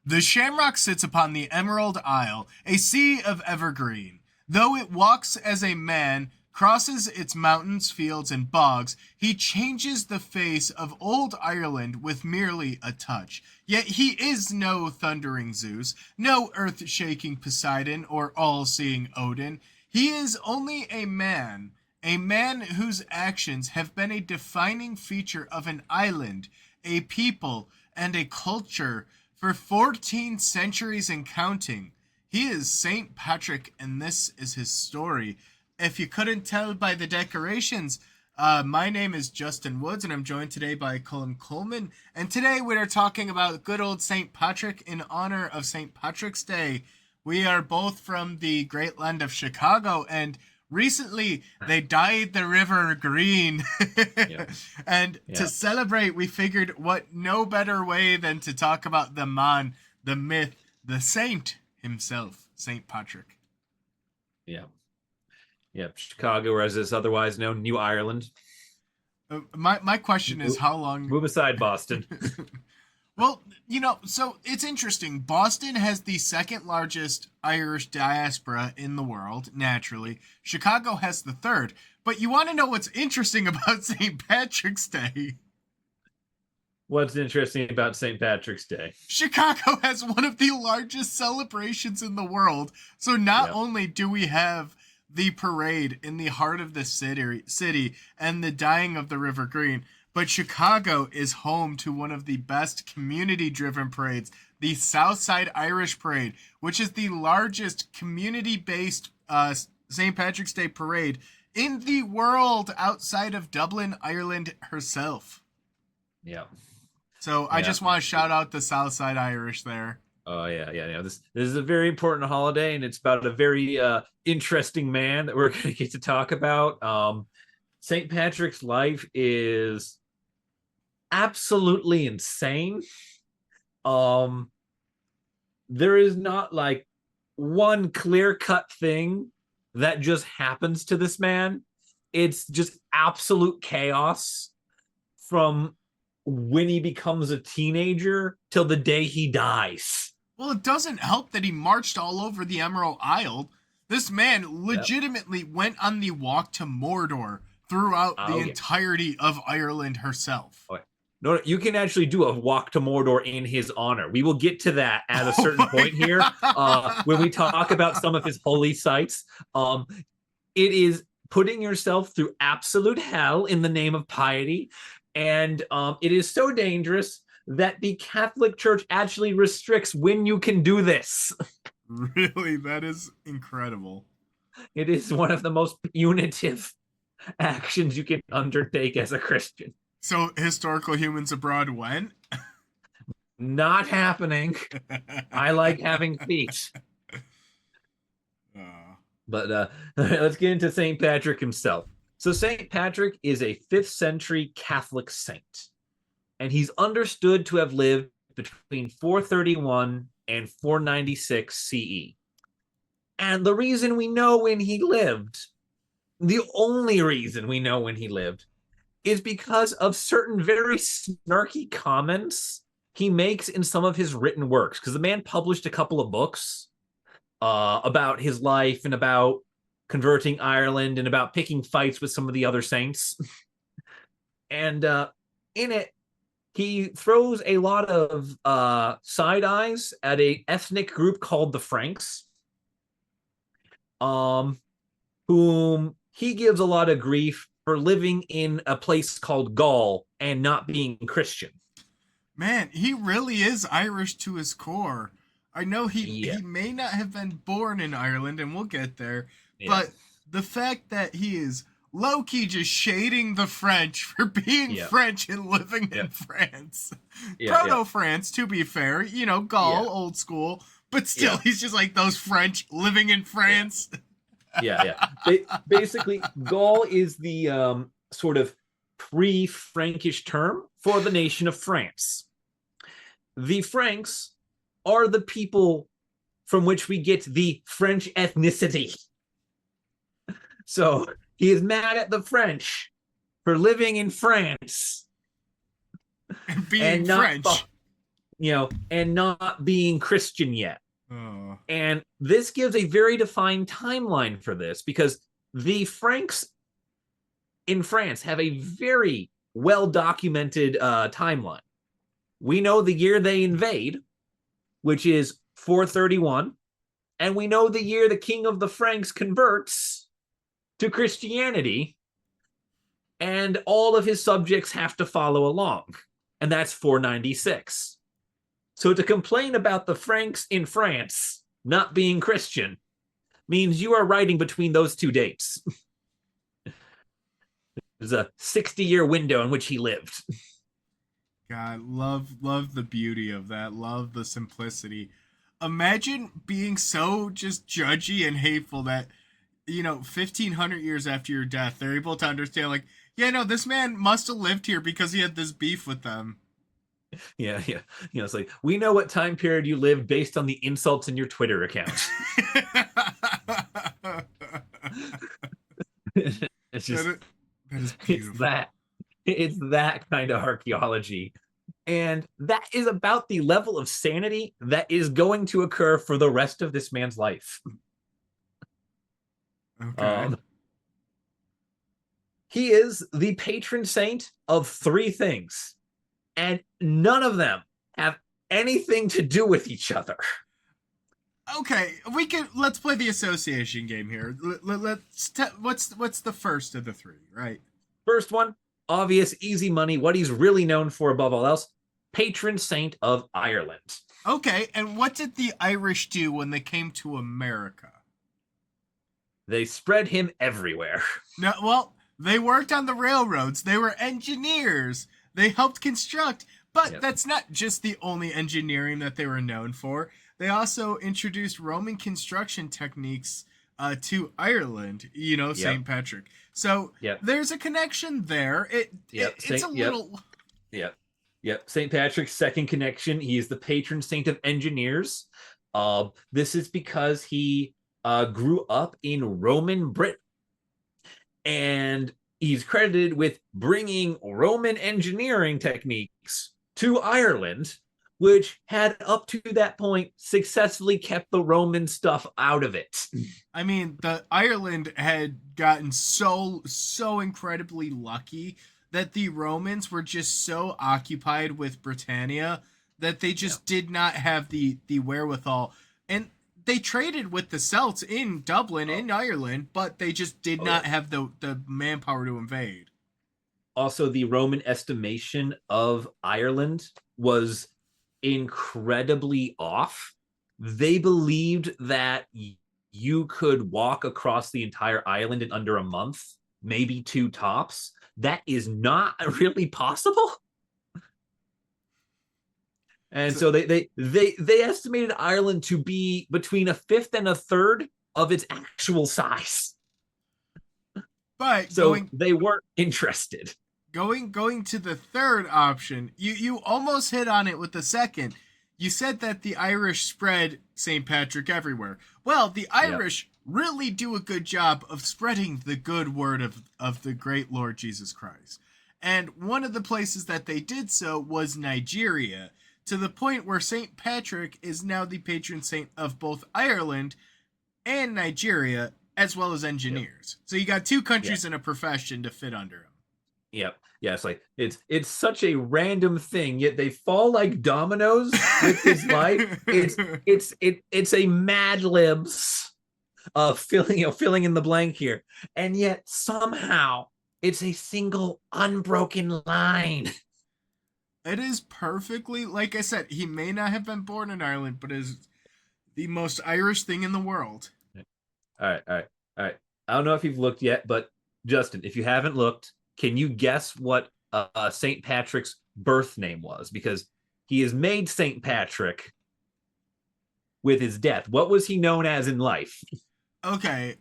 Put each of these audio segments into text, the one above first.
The shamrock sits upon the Emerald Isle, a sea of evergreen. Though it walks as a man, crosses its mountains, fields, and bogs, he changes the face of old Ireland with merely a touch. Yet he is no thundering Zeus, no earth-shaking Poseidon or all-seeing Odin. He is only a man whose actions have been a defining feature of an island, a people, and a culture for 14 centuries and counting. He is St. Patrick, and this is his story. If you couldn't tell by the decorations, my name is Justin Woods, and I'm joined today by Coleman. And today we are talking about good old St. Patrick in honor of St. Patrick's Day. We are both from the great land of Chicago, and recently they dyed the river green. Yeah. And Yeah. to celebrate, we figured what no better way than to talk about the man, the myth, the saint himself, St. Patrick. Yeah. Yeah. Chicago, or as is otherwise known, New Ireland. My question is how long. Move aside, Boston. Well, so it's interesting. Boston has the second largest Irish diaspora in the world, naturally. Chicago has the third. But you want to know what's interesting about St. Patrick's Day? What's interesting about St. Patrick's Day? Chicago has one of the largest celebrations in the world. So not only do we have the parade in the heart of the city and the dyeing of the River Green, but Chicago is home to one of the best community-driven parades, the Southside Irish Parade, which is the largest community-based St. Patrick's Day parade in the world outside of Dublin, Ireland herself. Yeah. So I just want to shout out the Southside Irish there. Oh yeah. This is a very important holiday, and it's about a very interesting man that we're going to get to talk about. St. Patrick's life is absolutely insane. There is not like one clear-cut thing that just happens to this man. It's just absolute chaos from when he becomes a teenager till the day he dies. Well, it doesn't help that he marched all over the Emerald Isle. This man legitimately went on the walk to Mordor throughout the entirety of Ireland herself. Okay. No, you can actually do a walk to Mordor in his honor. We will get to that at a certain point here when we talk about some of his holy sites. It is putting yourself through absolute hell in the name of piety, and it is so dangerous that the Catholic Church actually restricts when you can do this. Really? That is incredible. It is one of the most punitive actions you can undertake as a Christian. So historical humans abroad when? Not happening. I like having peace. But let's get into St. Patrick himself. So St. Patrick is a 5th century Catholic saint, and he's understood to have lived between 431 and 496 CE. And the reason we know when he lived, the only reason we know when he lived, is because of certain very snarky comments he makes in some of his written works. Because the man published a couple of books about his life and about converting Ireland and about picking fights with some of the other saints. And in it, he throws a lot of side eyes at an ethnic group called the Franks, whom he gives a lot of grief for living in a place called Gaul and not being Christian. Man, he really is Irish to his core. I know he may not have been born in Ireland, and we'll get there, but the fact that he is low-key just shading the French for being French and living in France. Proto-France, to be fair. Gaul, old school. But still, he's just like those French living in France. Basically, Gaul is the sort of pre-Frankish term for the nation of France. The Franks are the people from which we get the French ethnicity. So he is mad at the French for living in France and being French. and not being Christian yet. Oh. And this gives a very defined timeline for this, because the Franks in France have a very well documented timeline. We know the year they invade, which is 431, and we know the year the king of the Franks converts to Christianity, and all of his subjects have to follow along, and that's 496. So to complain about the Franks in France not being Christian means you are writing between those two dates. There's a 60-year window in which he lived. God, love the beauty of that. Love the simplicity. Imagine being so just judgy and hateful that 1500 years after your death, they're able to understand, like, yeah, no, this man must have lived here because he had this beef with them. Yeah. It's like, we know what time period you lived based on the insults in your Twitter account. It's just that is beautiful. It's that kind of archaeology. And that is about the level of sanity that is going to occur for the rest of this man's life. Okay. He is the patron saint of three things, and none of them have anything to do with each other. Okay, let's play the association game here. What's the first of the three, right? First one, obvious, easy money. What he's really known for above all else, patron saint of Ireland. Okay, and what did the Irish do when they came to America? They spread him everywhere. No, well, they worked on the railroads. They were engineers. They helped construct. But that's not just the only engineering that they were known for. They also introduced Roman construction techniques to Ireland, St. Patrick. So there's a connection there. It's a little... Yep. St. Patrick's second connection. He is the patron saint of engineers. This is because he grew up in Roman Britain. And he's credited with bringing Roman engineering techniques to Ireland, which had up to that point successfully kept the Roman stuff out of it. I mean, the Ireland had gotten so incredibly lucky that the Romans were just so occupied with Britannia that they just did not have the wherewithal. And they traded with the Celts in Dublin, in Ireland, but they just did not have the manpower to invade. Also, the Roman estimation of Ireland was incredibly off. They believed that you could walk across the entire island in under a month, maybe two tops. That is not really possible. And so they estimated Ireland to be between a fifth and a third of its actual size. But so they weren't interested. Going to the third option, you almost hit on it with the second. You said that the Irish spread St. Patrick everywhere. Well, the Irish really do a good job of spreading the good word of the great Lord Jesus Christ. And one of the places that they did so was Nigeria, to the point where St. Patrick is now the patron saint of both Ireland and Nigeria, as well as engineers. So you got two countries in a profession to fit under him. Yeah, it's like it's such a random thing, yet they fall like dominoes with his life. It's a Mad Libs filling in the blank here, and yet somehow it's a single unbroken line. It is perfectly, like I said, he may not have been born in Ireland, but is the most Irish thing in the world. All right. I don't know if you've looked yet, but Justin, if you haven't looked, can you guess what St. Patrick's birth name was? Because he is made St. Patrick with his death. What was he known as in life? Okay,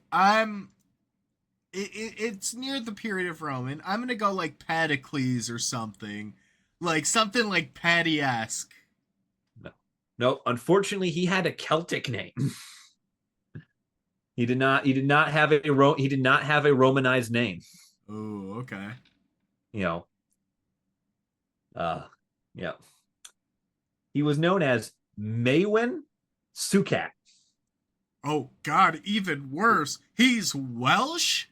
it's near the period of Roman. I'm gonna go like Paddocles or something. Like something like Patty-esque. No, unfortunately, he had a Celtic name. He did not have a Romanized name. Oh, okay. Yeah. He was known as Maewyn Sucat. Oh God, even worse. He's Welsh?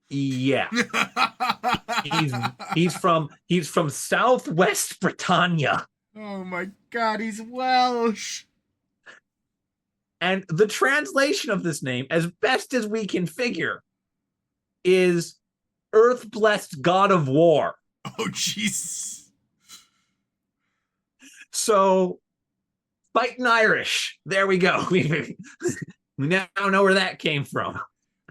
Yeah. He's he's from Southwest Britannia. Oh my God, he's Welsh. And the translation of this name, as best as we can figure, is Earth Blessed God of War. Oh Jesus. So fighting Irish. There we go. We now know where that came from.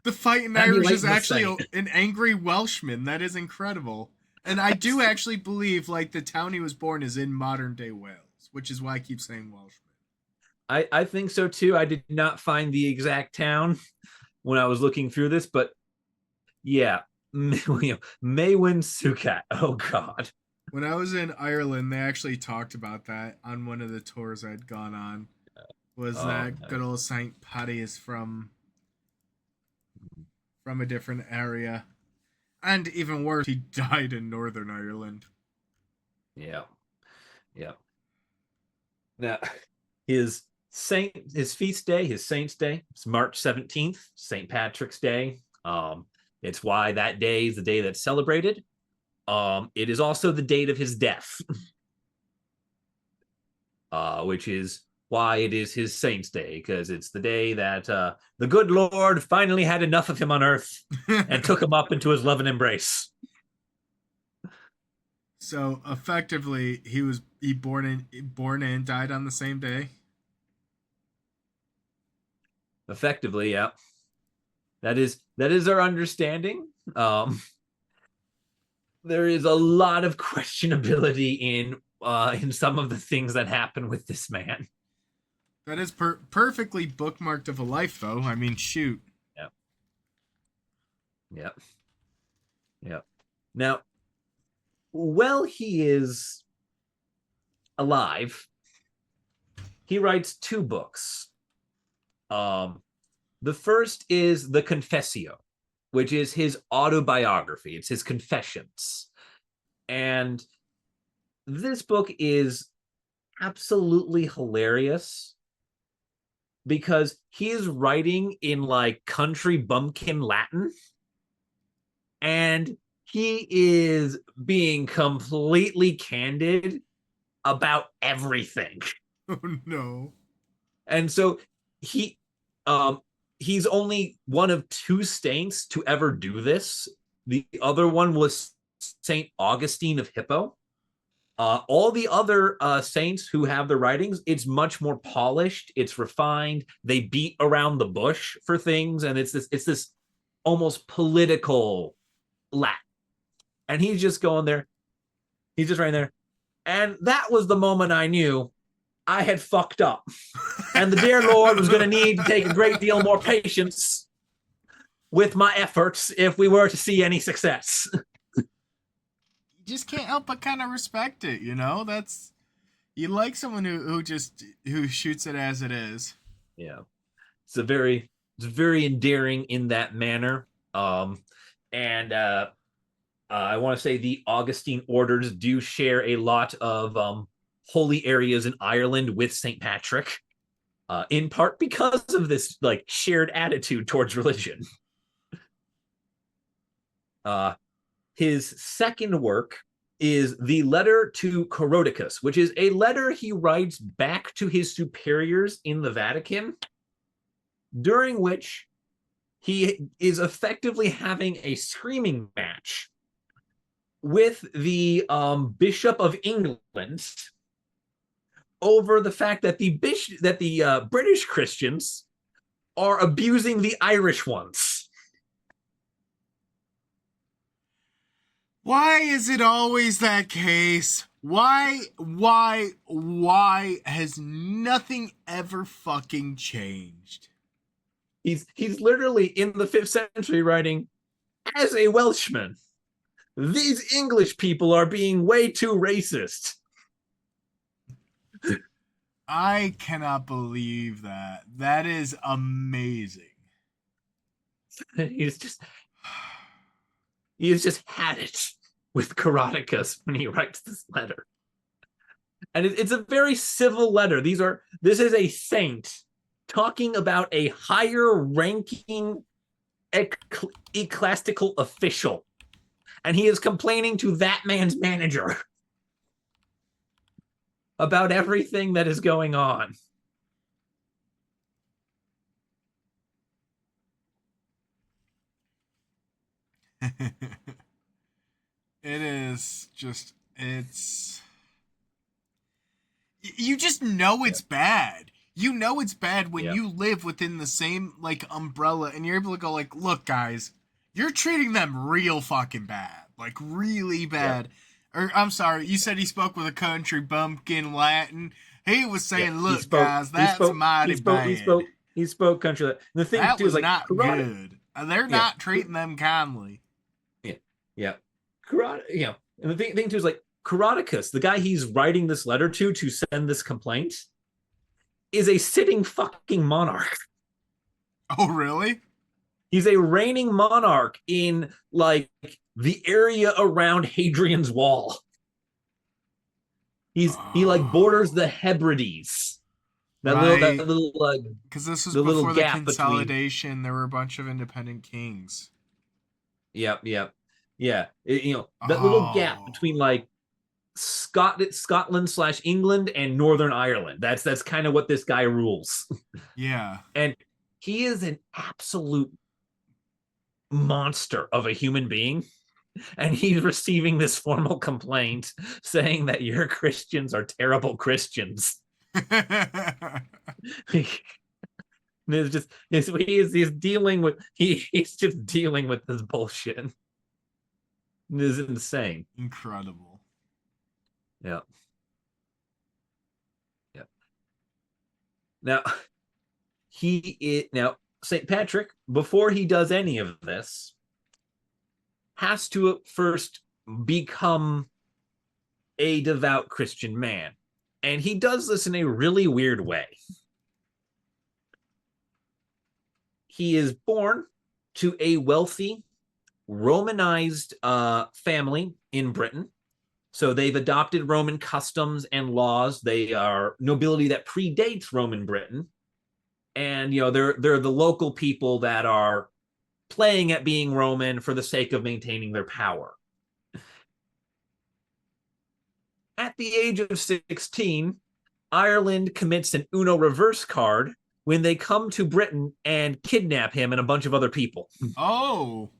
The fighting Irish is actually an angry Welshman. That is incredible. And I do actually believe like the town he was born is in modern day Wales, which is why I keep saying Welshman. I think so too. I did not find the exact town when I was looking through this, but yeah, Maewyn Sucat. Oh God. When I was in Ireland, they actually talked about that on one of the tours I'd gone on. Was that no. good old Saint Paddy is from a different area. And even worse, he died in Northern Ireland. Yeah. Yeah. Now his feast day, his saint's day, it's March 17th, St. Patrick's Day. It's why that day is the day that's celebrated. It is also the date of his death. Which is why it is his saint's day, because it's the day that the good Lord finally had enough of him on earth and took him up into his love and embrace. So effectively, he born and died on the same day. Effectively, yeah. That is our understanding. There is a lot of questionability in some of the things that happen with this man. That is perfectly bookmarked of a life, though. I mean, shoot. Yep. Yep. Yep. Now, while he is alive, he writes 2 books. The first is the Confessio, which is his autobiography. It's his confessions. And this book is absolutely hilarious because he is writing in like country bumpkin Latin, and he is being completely candid about everything. Oh no. And so he's only one of 2 saints to ever do this. The other one was Saint Augustine of Hippo. All the other saints who have the writings, it's much more polished, it's refined. They beat around the bush for things, and it's this almost political Latin. And he's just going there. He's just right there. And that was the moment I knew I had fucked up. And the dear Lord was going to need to take a great deal more patience with my efforts if we were to see any success. You just can't help but kind of respect it, you know? That's you like someone who shoots it as it is. Yeah. It's very endearing in that manner. And I want to say the Augustine orders do share a lot of holy areas in Ireland with St. Patrick, in part because of this like shared attitude towards religion. His second work is the letter to Coroticus, which is a letter he writes back to his superiors in the Vatican, during which he is effectively having a screaming match with the Bishop of England over the fact that the British Christians are abusing the Irish ones. Why is it always that case? Why has nothing ever fucking changed? He's literally in the 5th century writing, as a Welshman, these English people are being way too racist. I cannot believe that. That is amazing. He's just had it with Coroticus when he writes this letter. And it's a very civil letter. This is a saint talking about a higher ranking ecclesiastical official, and he is complaining to that man's manager about everything that is going on. It is just, it's, you just know Yeah. it's bad. You know it's bad when Yeah. you live within the same like umbrella and you're able to go like, look guys, you're treating them real fucking bad. Like really Yeah. bad. Or I'm sorry, you said he spoke with a country bumpkin Latin. He was Yeah. saying, He look spoke. guys, He that's spoke. He mighty spoke. He bad. spoke. He spoke country. The thing That too is was like not karate. good. They're Yeah. not treating them kindly. Yeah. Yeah. Karate. And the thing too is like Karaticus, the guy he's writing this letter to send this complaint, is a sitting fucking monarch. Oh really? He's a reigning monarch in like the area around Hadrian's Wall. He like borders Oh, the Hebrides. That right. little Because this was the little before the gap between. consolidation. There were a bunch of independent kings. Yep, yep, yeah. That little gap Oh, between like Scotland slash England and Northern Ireland. That's kind of what this guy rules, yeah. and he is an absolute monster of a human being. And he's receiving this formal complaint saying that your Christians are terrible Christians. It's just he's dealing with he's just dealing with this bullshit. This is insane. Incredible. Yeah. Yeah. Now now St. Patrick, before he does any of this, has to first become a devout Christian man. And he does this in a really weird way. He is born to a wealthy Romanized family in Britain. So they've adopted Roman customs and laws. They are nobility that predates Roman Britain. And they're the local people that are playing at being Roman for the sake of maintaining their power. At the age of 16, Ireland commits an Uno reverse card when they come to Britain and kidnap him and a bunch of other people. Oh,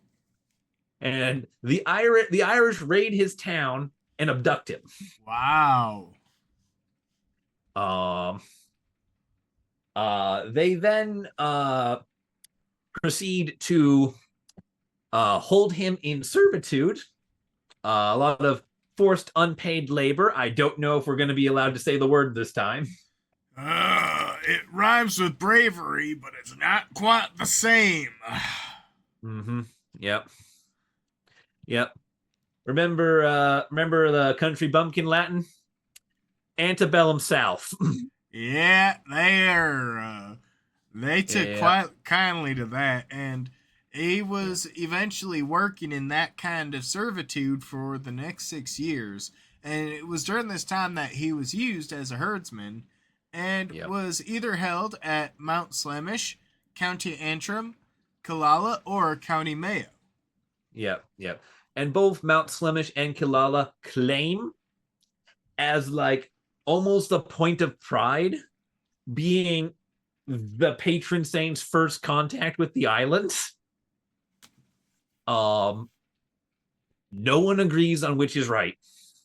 And the Irish raid his town and abduct him. wow. Um, they then proceed to hold him in servitude. A lot of forced unpaid labor. I don't know if we're going to be allowed to say the word this time. It rhymes with bravery, but it's not quite the same. Mm-hmm. Yep. Yep. Remember the country bumpkin Latin? Antebellum South. Yeah, they took Yeah. quite kindly to that, and he was eventually working in that kind of servitude for the next 6 years. And it was during this time that he was used as a herdsman and Yep. was either held at Mount Slemish, County Antrim, Killala, or County Mayo. Yep. Yep. And both Mount Slemish and Killala claim as like almost a point of pride being the patron saint's first contact with the islands. Um, no one agrees on which is right.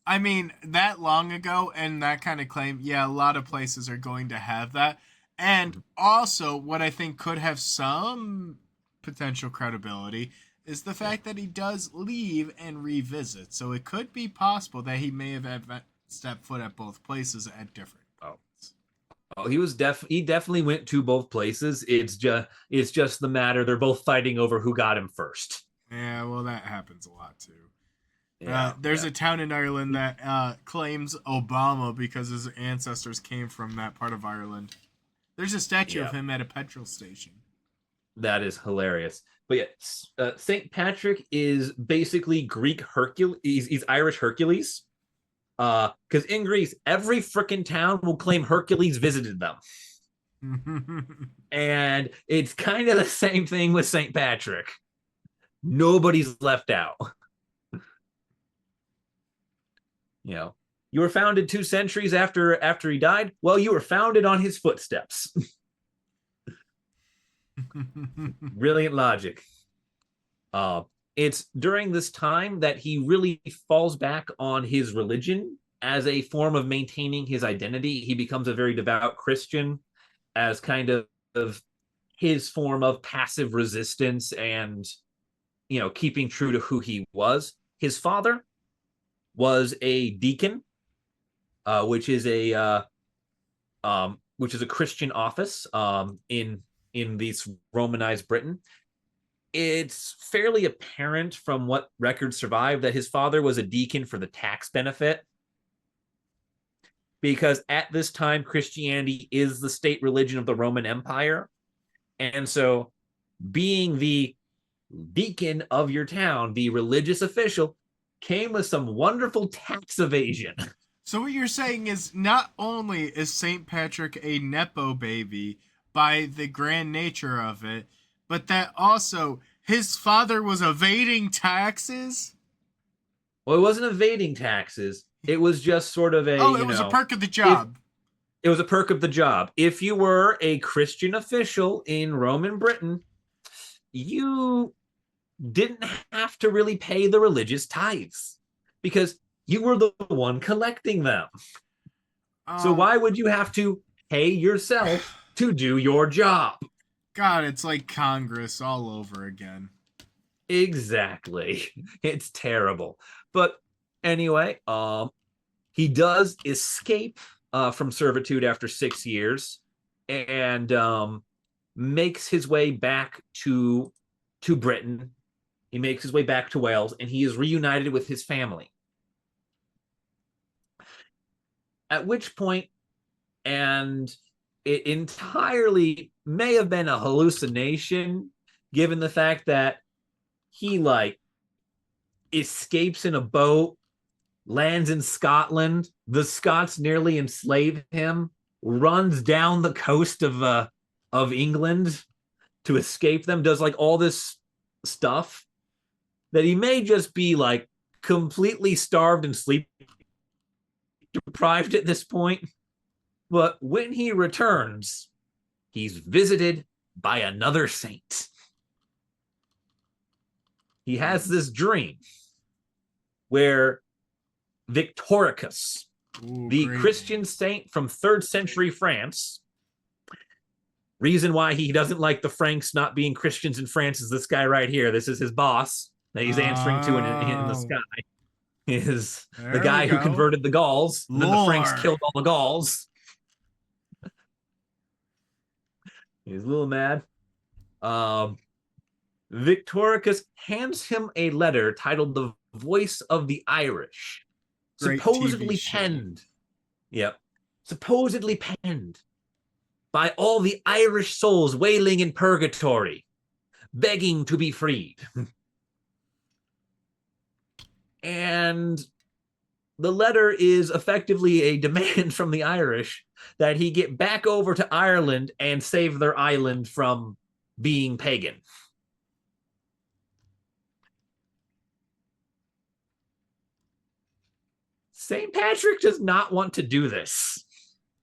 I mean, that long ago and that kind of claim, yeah, a lot of places are going to have that. And also, what I think could have some potential credibility is the Yeah. fact that he does leave and revisit. So it could be possible that he may have stepped foot at both places at different Oh. points. Oh, he definitely went to both places. It's just the matter they're both fighting over who got him first. Yeah, well, that happens a lot too. Yeah, There's yeah. a town in Ireland that claims Obama because his ancestors came from that part of Ireland. There's a statue of Yeah. him at a petrol station. That is hilarious. But yeah, Saint Patrick is basically Greek Hercules. He's Irish Hercules. Because in Greece, every freaking town will claim Hercules visited them. And it's kind of the same thing with St. Patrick. Nobody's left out. You know, you were founded 2 centuries after he died. Well, you were founded on his footsteps. Brilliant logic. It's during this time that he really falls back on his religion as a form of maintaining his identity. He becomes a very devout Christian as kind of his form of passive resistance and, keeping true to who he was. His father was a deacon, which is a Christian office in this Romanized Britain. It's fairly apparent from what records survive that his father was a deacon for the tax benefit, because at this time Christianity is the state religion of the Roman Empire, and so being the deacon of your town, the religious official, came with some wonderful tax evasion. So what you're saying is not only is St. Patrick a Nepo baby by the grand nature of it, but that also his father was evading taxes? Well, it wasn't evading taxes. It was just sort of it was a perk of the job. It was a perk of the job. If you were a Christian official in Roman Britain, you didn't have to really pay the religious tithes because you were the one collecting them. So why would you have to pay yourself to do your job? God, it's like Congress all over again. Exactly. It's terrible. But anyway, he does escape from servitude after 6 years and makes his way back to Britain. He makes his way back to Wales, and he is reunited with his family. At which point, and it entirely may have been a hallucination, given the fact that he escapes in a boat, lands in Scotland, the Scots nearly enslave him, runs down the coast of England to escape them, does all this stuff, that he may just be completely starved and sleep deprived at this point. But when he returns, he's visited by another saint. He has this dream where Victoricus, the Christian saint from 3rd century France, reason why he doesn't like the Franks not being Christians in France is this guy right here. This is his boss that he's answering to in the sky. Is there the guy who converted the Gauls, and then the Franks killed all the Gauls. He's a little mad. Victoricus hands him a letter titled "The Voice of the Irish," supposedly penned. Yep, supposedly penned by all the Irish souls wailing in purgatory, begging to be freed. And the letter is effectively a demand from the Irish that he get back over to Ireland and save their island from being pagan. St. Patrick does not want to do this.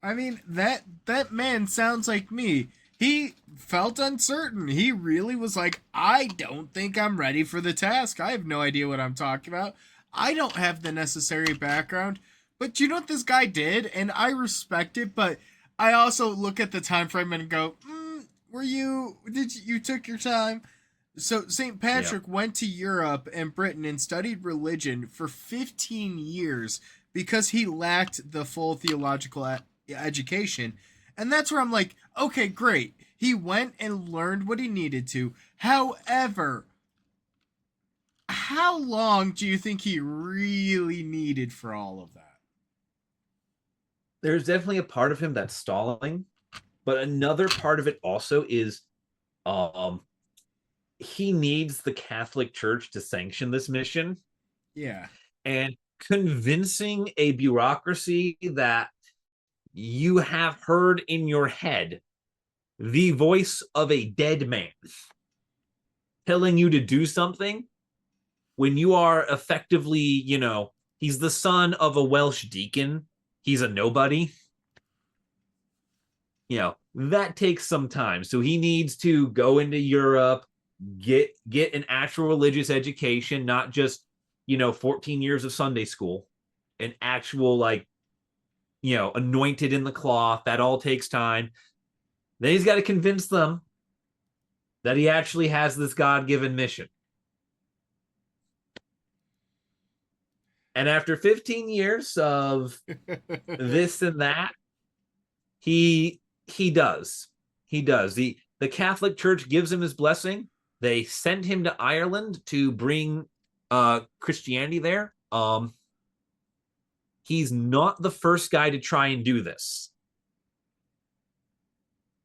I mean, that man sounds like me. He felt uncertain. He really was like, I don't think I'm ready for the task. I have no idea what I'm talking about. I don't have the necessary background. But you know what this guy did? And I respect it, but I also look at the time frame and go, you took your time? So St. Patrick went to Europe and Britain and studied religion for 15 years because he lacked the full theological education. And that's where I'm like, okay, great. He went and learned what he needed to. However, how long do you think he really needed for all of that? There's definitely a part of him that's stalling, but another part of it also is he needs the Catholic Church to sanction this mission. Yeah. And convincing a bureaucracy that you have heard in your head the voice of a dead man telling you to do something when you are effectively, he's the son of a Welsh deacon. He's a nobody. That takes some time. So he needs to go into Europe, get an actual religious education, not just, 14 years of Sunday school, an actual, anointed in the cloth. That all takes time. Then he's got to convince them that he actually has this God-given mission. And after 15 years of this and that, he does. He does. The Catholic Church gives him his blessing. They send him to Ireland to bring Christianity there. He's not the first guy to try and do this.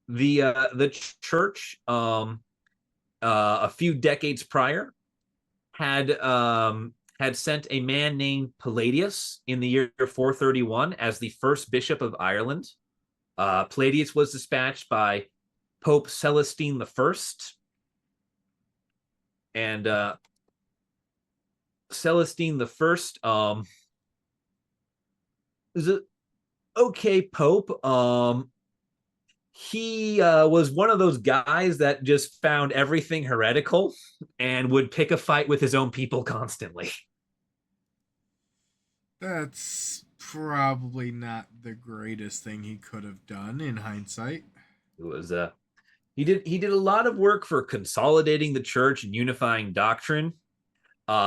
The church a few decades prior had sent a man named Palladius in the year 431 as the first bishop of Ireland. Palladius was dispatched by Pope Celestine I, and Celestine I is an okay pope. He was one of those guys that just found everything heretical and would pick a fight with his own people constantly. That's probably not the greatest thing he could have done in hindsight. It was he did a lot of work for consolidating the church and unifying doctrine.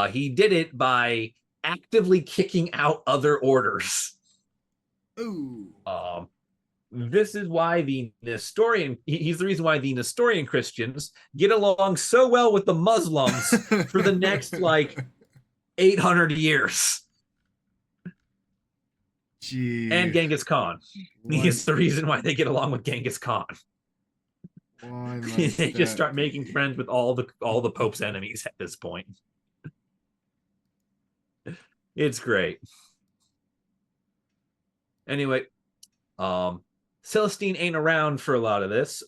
He did it by actively kicking out other orders. Ooh. This is why the Nestorian, he's the reason why the Nestorian Christians get along so well with the Muslims for the next 800 years. Gee. And Genghis Khan. He's the reason why they get along with Genghis Khan. They just start making friends with all the Pope's enemies at this point. It's great. Anyway, Celestine ain't around for a lot of this.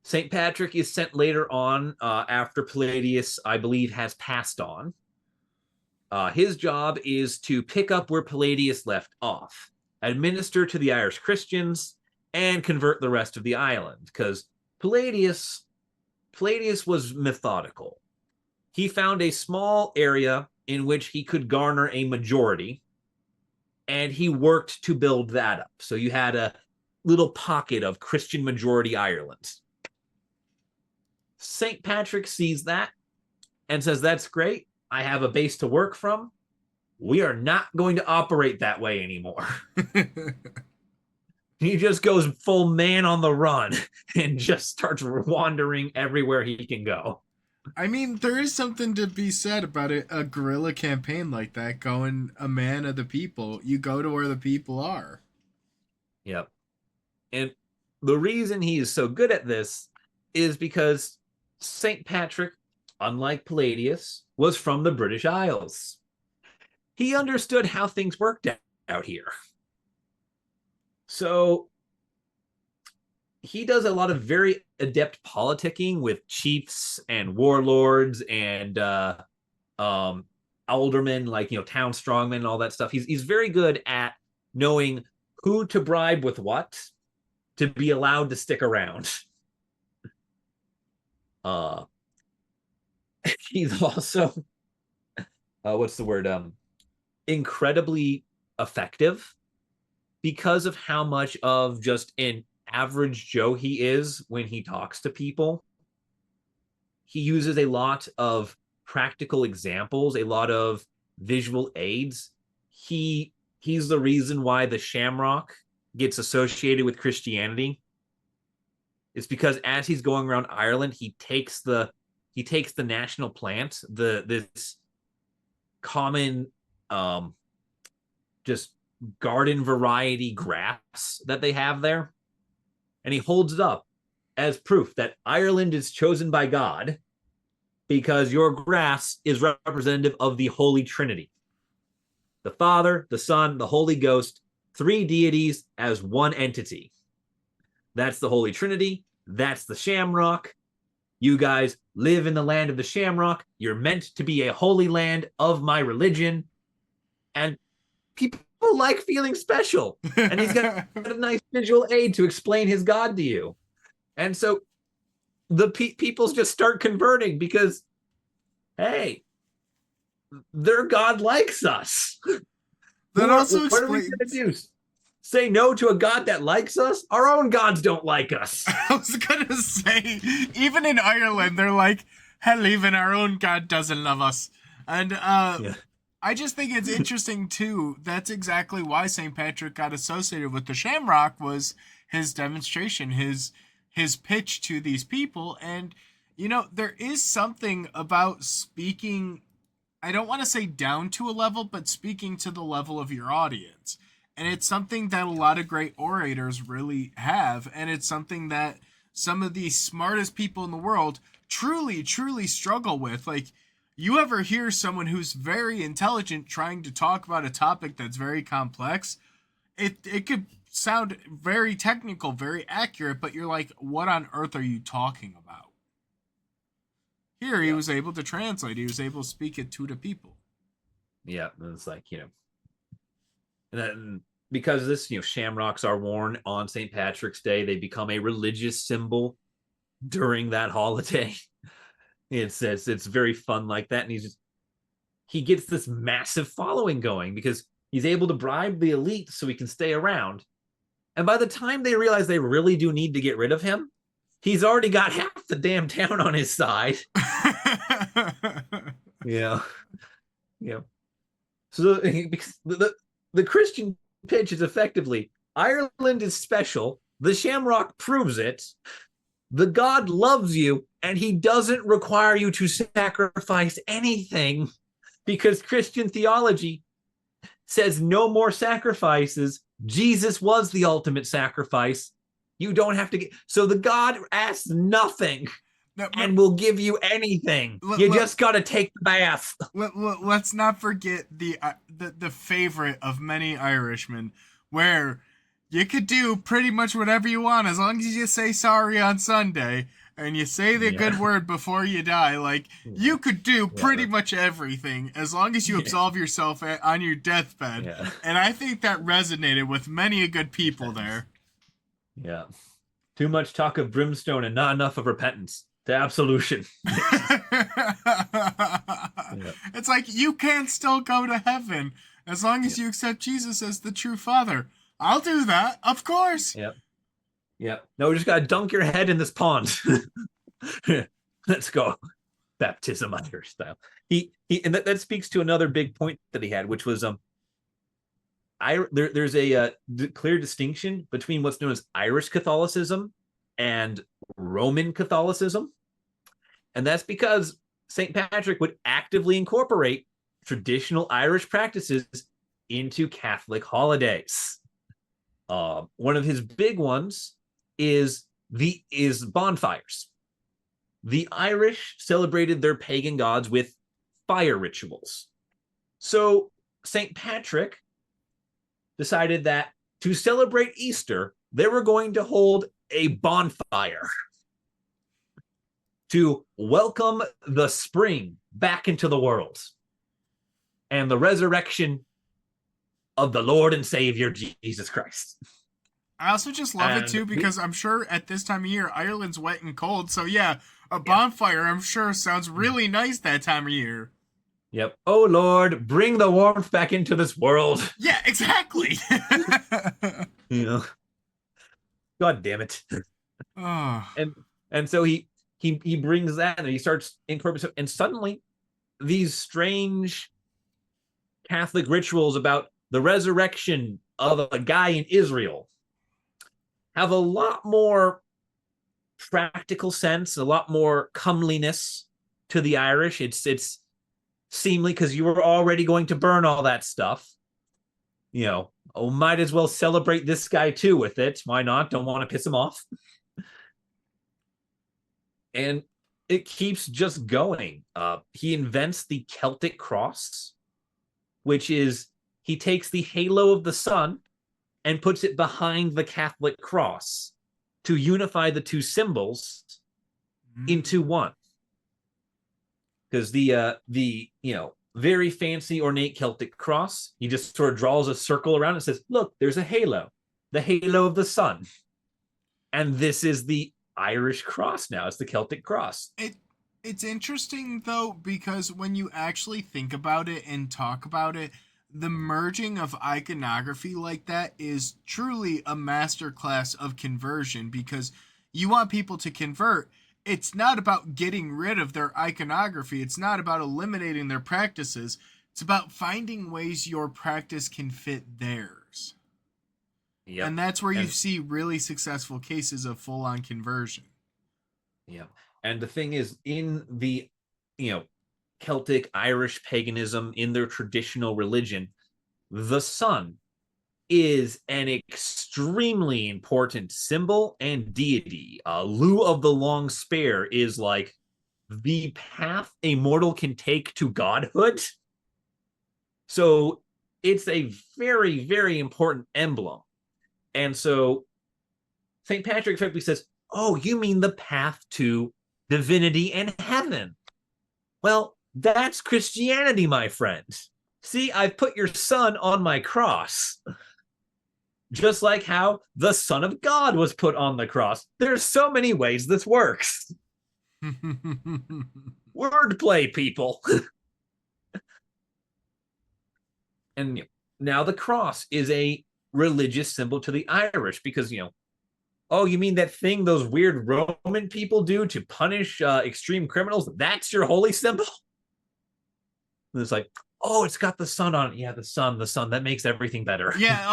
St. Patrick is sent later on after Palladius, I believe, has passed on. His job is to pick up where Palladius left off, administer to the Irish Christians, and convert the rest of the island. Because Palladius was methodical. He found a small area in which he could garner a majority, and he worked to build that up. So you had a little pocket of Christian majority Ireland. St. Patrick sees that and says, that's great. I have a base to work from. We are not going to operate that way anymore. He just goes full man on the run and just starts wandering everywhere he can go. I mean, there is something to be said about a guerrilla campaign like that, going a man of the people. You go to where the people are. Yep. And the reason he is so good at this is because St. Patrick, unlike Palladius, was from the British Isles. He understood how things worked out here. So he does a lot of very adept politicking with chiefs and warlords and aldermen, town strongmen and all that stuff. He's very good at knowing who to bribe with what to be allowed to stick around. He's also what's the word? Incredibly effective because of how much of just an average Joe he is when he talks to people. He uses a lot of practical examples, a lot of visual aids. He's the reason why the shamrock gets associated with Christianity. It's because as he's going around Ireland, he takes the national plant, this common just garden variety grass that they have there, and he holds it up as proof that Ireland is chosen by God because your grass is representative of the Holy Trinity. the Father, the Son, the Holy Ghost, three deities as one entity. That's the Holy Trinity. That's the Shamrock. You guys live in the land of the Shamrock. You're meant to be a holy land of my religion. And people like feeling special. And he's got a nice visual aid to explain his God to you. And so the peoples just start converting because, hey, their God likes us. That also what are we going to do? Say no to a God that likes us? Our own gods don't like us. I was gonna say, even in Ireland, they're like, hell, even our own God doesn't love us. And Yeah. I just think it's interesting too. That's exactly why St. Patrick got associated with the Shamrock, was his demonstration, his pitch to these people. And you know, there is something about speaking, I don't want to say down to a level, but speaking to the level of your audience. And it's something that a lot of great orators really have. And it's something that some of the smartest people in the world truly, truly struggle with. Like, you ever hear someone who's very intelligent trying to talk about a topic that's very complex? It could sound very technical, very accurate, but you're like, what on earth are you talking about? Here, he was able to translate. He was able to speak it to the people. Yeah, and it's like, and then because of this, shamrocks are worn on St. Patrick's Day. They become a religious symbol during that holiday. It's very fun like that, and he gets this massive following going because he's able to bribe the elite so he can stay around. And by the time they realize they really do need to get rid of him, he's already got half the damn town on his side. Yeah. So because the Christian pitch is effectively, Ireland is special. The Shamrock proves it. The God loves you, and he doesn't require you to sacrifice anything, because Christian theology says no more sacrifices. Jesus was the ultimate sacrifice. You don't have to get. So the God asks nothing and will give you anything. You just got to take the bath. Let's not forget the favorite of many Irishmen, where you could do pretty much whatever you want as long as you say sorry on Sunday and you say the good word before you die. Like, you could do pretty much everything as long as you absolve yourself on your deathbed. Yeah. And I think that resonated with many a good people there. Yeah. Too much talk of brimstone and not enough of repentance to absolution. It's like, you can still go to heaven as long as you accept Jesus as the true Father. I'll do that, of course. Yep. No, we just gotta dunk your head in this pond. Let's go. Baptism Irish style. He and that speaks to another big point that he had, which was there's a clear distinction between what's known as Irish Catholicism and Roman Catholicism. And that's because St. Patrick would actively incorporate traditional Irish practices into Catholic holidays. One of his big ones is bonfires. The Irish celebrated their pagan gods with fire rituals. So St. Patrick decided that to celebrate Easter, they were going to hold a bonfire to welcome the spring back into the world and the resurrection of the Lord and Savior Jesus Christ. I also just love it too, because I'm sure at this time of year Ireland's wet and cold, so yeah, a bonfire I'm sure sounds really nice that time of year. Yep. Oh Lord, bring the warmth back into this world. Yeah, exactly. God damn it. Oh. And so he brings that and he starts incorporating, and suddenly these strange Catholic rituals about the resurrection of a guy in Israel have a lot more practical sense, a lot more comeliness to the Irish. It's seemly because you were already going to burn all that stuff. Might as well celebrate this guy too with it. Why not? Don't want to piss him off. And it keeps just going. He invents the Celtic cross, which is he takes the halo of the sun and puts it behind the Catholic cross to unify the two symbols into one. Because the very fancy ornate Celtic cross, he just sort of draws a circle around and says, look, there's a halo, the halo of the sun. And this is the Irish cross now. It's the Celtic cross. It's interesting though, because when you actually think about it and talk about it, the merging of iconography like that is truly a masterclass of conversion, because you want people to convert. It's not about getting rid of their iconography. It's not about eliminating their practices. It's about finding ways your practice can fit theirs. Yep. And that's where you see really successful cases of full-on conversion. Yeah. And the thing is, in the, Celtic Irish paganism, in their traditional religion, the sun is an extremely important symbol and deity. Lugh of the Long Spear is like the path a mortal can take to godhood. So it's a very, very important emblem. And so St. Patrick effectively says, oh, you mean the path to divinity and heaven? Well, that's Christianity, my friend. See, I've put your son on my cross. Just like how the Son of God was put on the cross. There's so many ways this works. Wordplay, people. And now the cross is a religious symbol to the Irish because, oh, you mean that thing those weird Roman people do to punish extreme criminals? That's your holy symbol? And it's like, oh, it's got the sun on it. Yeah, the sun. That makes everything better. Yeah.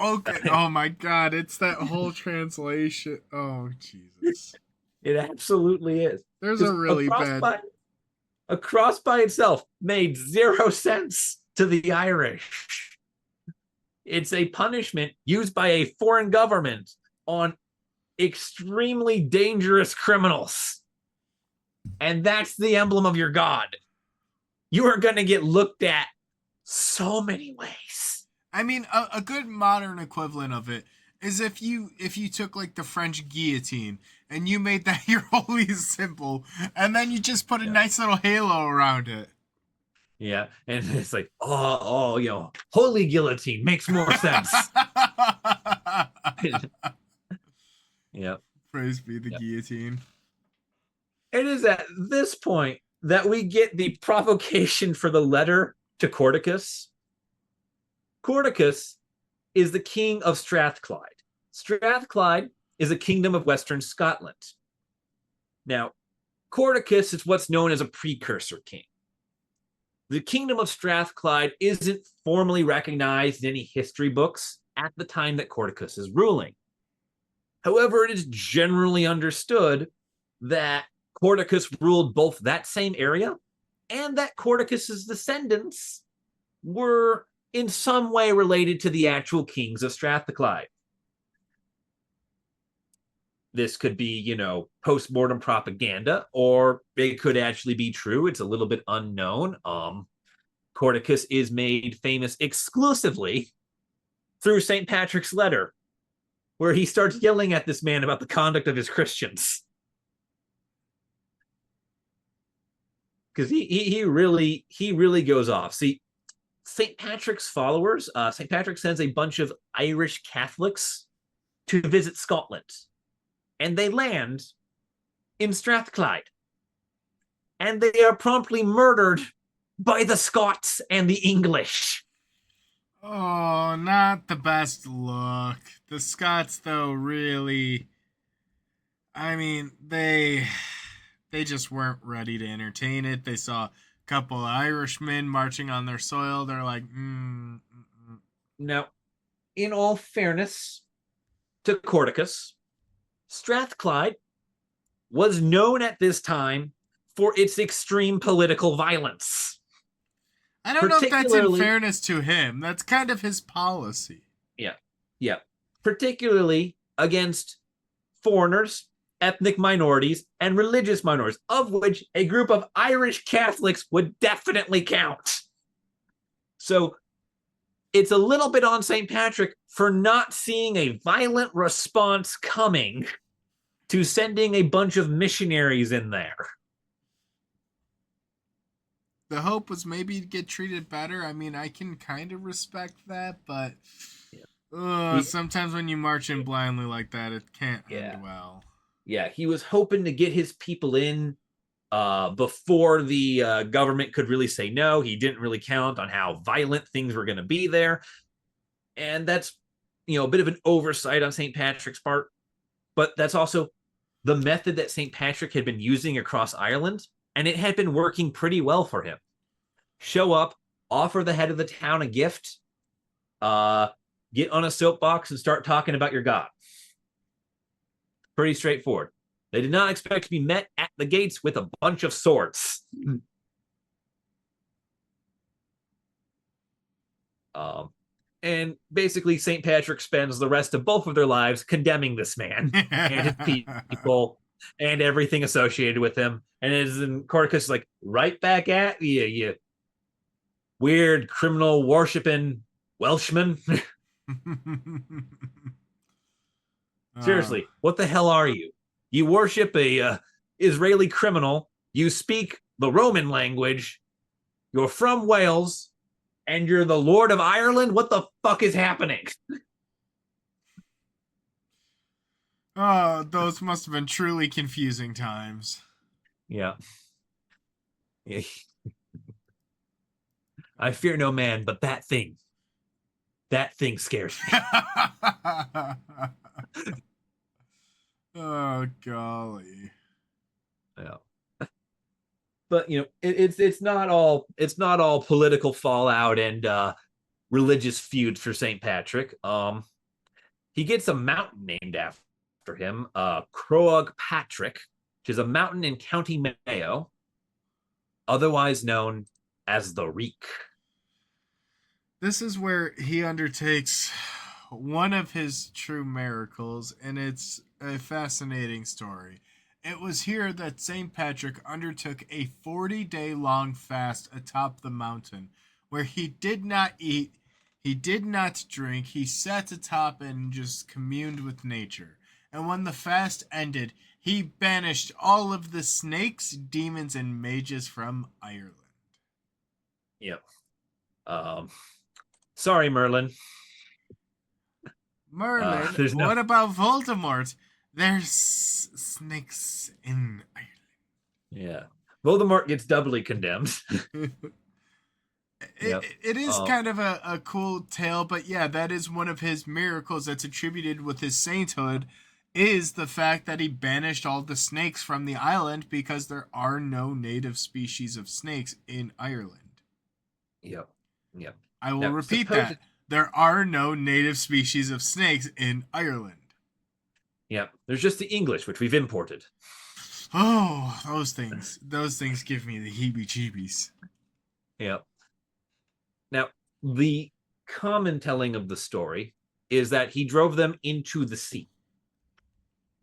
Okay. Oh my God. It's that whole translation. Oh, Jesus. It absolutely is. There's a really bad. A cross by itself made 0 sense to the Irish. It's a punishment used by a foreign government on extremely dangerous criminals. And that's the emblem of your God. You are going to get looked at so many ways. I mean, a good modern equivalent of it is if you took like the French guillotine and you made that your holy symbol, and then you just put a nice little halo around it. Yeah, and it's like, holy guillotine makes more sense. Yeah. Praise be the guillotine. It is at this point that we get the provocation for the letter to Cordicus. Cordicus is the king of Strathclyde. Strathclyde is a kingdom of Western Scotland. Now, Cordicus is what's known as a precursor king. The kingdom of Strathclyde isn't formally recognized in any history books at the time that Cordicus is ruling. However, it is generally understood that Cordicus ruled both that same area and that Cordicus's descendants were in some way related to the actual kings of Strathclyde. This could be, post-mortem propaganda, or it could actually be true. It's a little bit unknown. Cordicus is made famous exclusively through St. Patrick's letter, where he starts yelling at this man about the conduct of his Christians. Because he really goes off. See, St. Patrick's followers, St. Patrick sends a bunch of Irish Catholics to visit Scotland. And they land in Strathclyde. And they are promptly murdered by the Scots and the English. Oh, not the best look. The Scots, though, really... I mean, they just weren't ready to entertain it. They saw a couple of Irishmen marching on their soil. They're like, Now, in all fairness to Cordicus, Strathclyde was known at this time for its extreme political violence. I don't know if that's in fairness to him. That's kind of his policy. Yeah. Particularly against foreigners, ethnic minorities, and religious minorities, of which a group of Irish Catholics would definitely count. So it's a little bit on St. Patrick for not seeing a violent response coming to sending a bunch of missionaries in there. The hope was maybe to get treated better. I mean, I can kind of respect that, but sometimes when you march in blindly like that, it can't end well. Yeah, he was hoping to get his people in before the government could really say no. He didn't really count on how violent things were going to be there. And that's, a bit of an oversight on St. Patrick's part. But that's also the method that St. Patrick had been using across Ireland, and it had been working pretty well for him. Show up, offer the head of the town a gift, get on a soapbox and start talking about your God. Pretty straightforward. They did not expect to be met at the gates with a bunch of swords. And basically, St. Patrick spends the rest of both of their lives condemning this man and his people and everything associated with him. And as in Corticus, like, right back at you, you weird criminal worshipping Welshman. Seriously, what the hell are you? You worship a Israeli criminal. You speak the Roman language. You're from Wales, and you're the Lord of Ireland. What the fuck is happening? Oh, those must have been truly confusing times. Yeah. I fear no man, but that thing scares me. Oh golly. Yeah. But it's not all political fallout and religious feuds for St. Patrick. He gets a mountain named after him, Croagh Patrick, which is a mountain in County Mayo, otherwise known as the Reek. This is where he undertakes one of his true miracles, and it's a fascinating story. It was here that St. Patrick undertook a 40-day long fast atop the mountain, where he did not eat, he did not drink, he sat atop and just communed with nature. And when the fast ended, he banished all of the snakes, demons, and mages from Ireland. Yep. Sorry, Merlin. Merlin, what about Voldemort? There's snakes in Ireland. Yeah. Voldemort gets doubly condemned. It is kind of a cool tale, but yeah, that is one of his miracles that's attributed with his sainthood, is the fact that he banished all the snakes from the island because there are no native species of snakes in Ireland. Yep. I will repeat that. There are no native species of snakes in Ireland. Yep. There's just the English, which we've imported. Oh, those things give me the heebie-jeebies. Yep. Now, the common telling of the story is that he drove them into the sea.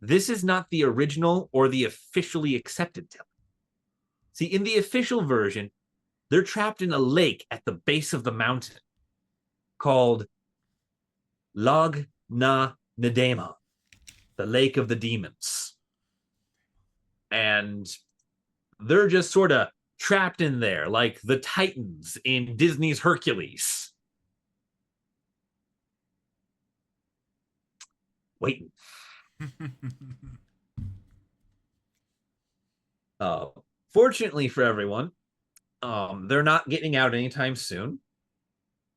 This is not the original or the officially accepted telling. See, in the official version, they're trapped in a lake at the base of the mountain called Lag na Nadema, the Lake of the Demons. And they're just sort of trapped in there like the Titans in Disney's Hercules. Waiting. Fortunately for everyone, they're not getting out anytime soon.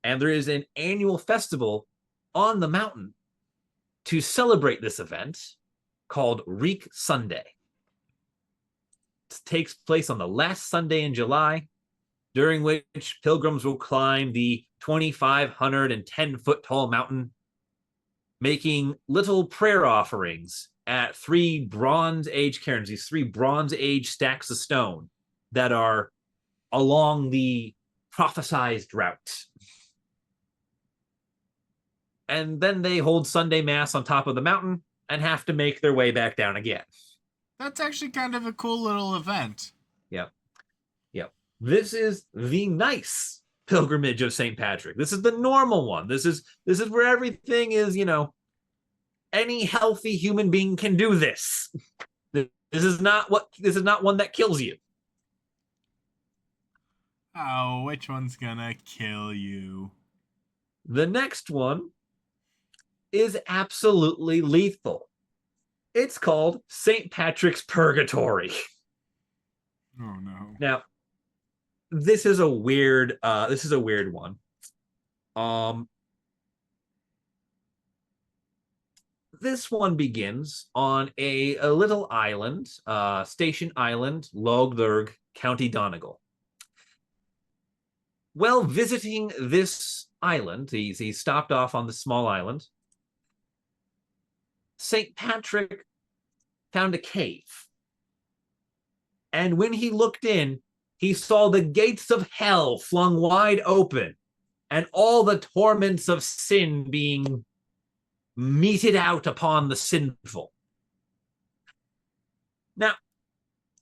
And there is an annual festival on the mountain to celebrate this event called Reek Sunday. It takes place on the last Sunday in July, during which pilgrims will climb the 2,510-foot tall mountain, making little prayer offerings at 3 Bronze Age cairns, these 3 Bronze Age stacks of stone that are along the prophesized route. And then they hold Sunday Mass on top of the mountain and have to make their way back down again. That's actually kind of a cool little event. Yep. This is the nice pilgrimage of St. Patrick. This is the normal one. This is where everything is, any healthy human being can do this. This is not one that kills you. Oh, which one's gonna kill you? The next one is absolutely lethal. It's called St. Patrick's Purgatory. Oh no. Now, this is a weird one. This one begins on a little island, Station Island, Logdurg, County Donegal. Well, visiting this island, he stopped off on the small island. St. Patrick found a cave. And when he looked in, he saw the gates of hell flung wide open and all the torments of sin being meted out upon the sinful. Now,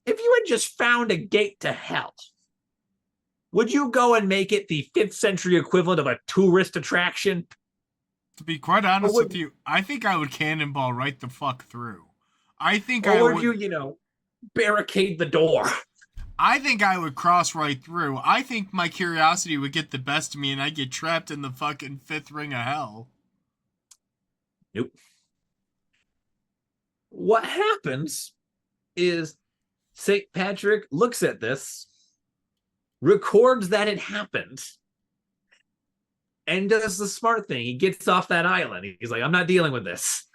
if you had just found a gate to hell, would you go and make it the 5th century equivalent of a tourist attraction? To be quite honest with you, I think I would cannonball right the fuck through. Would you, barricade the door? I think I would cross right through. I think my curiosity would get the best of me and I'd get trapped in the fucking 5th ring of hell. Nope. What happens is St. Patrick looks at this, records that it happened, and does the smart thing. He gets off that island. He's like, I'm not dealing with this.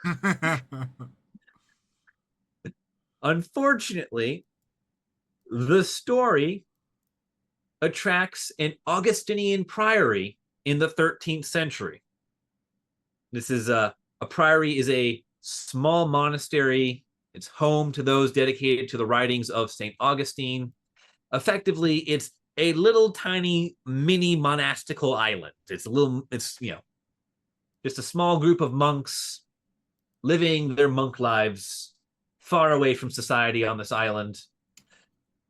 Unfortunately, the story attracts an Augustinian priory in the 13th century. This is a priory is a small monastery. It's home to those dedicated to the writings of St. Augustine. Effectively, it's a little tiny mini monastical island. It's just a small group of monks living their monk lives far away from society on this island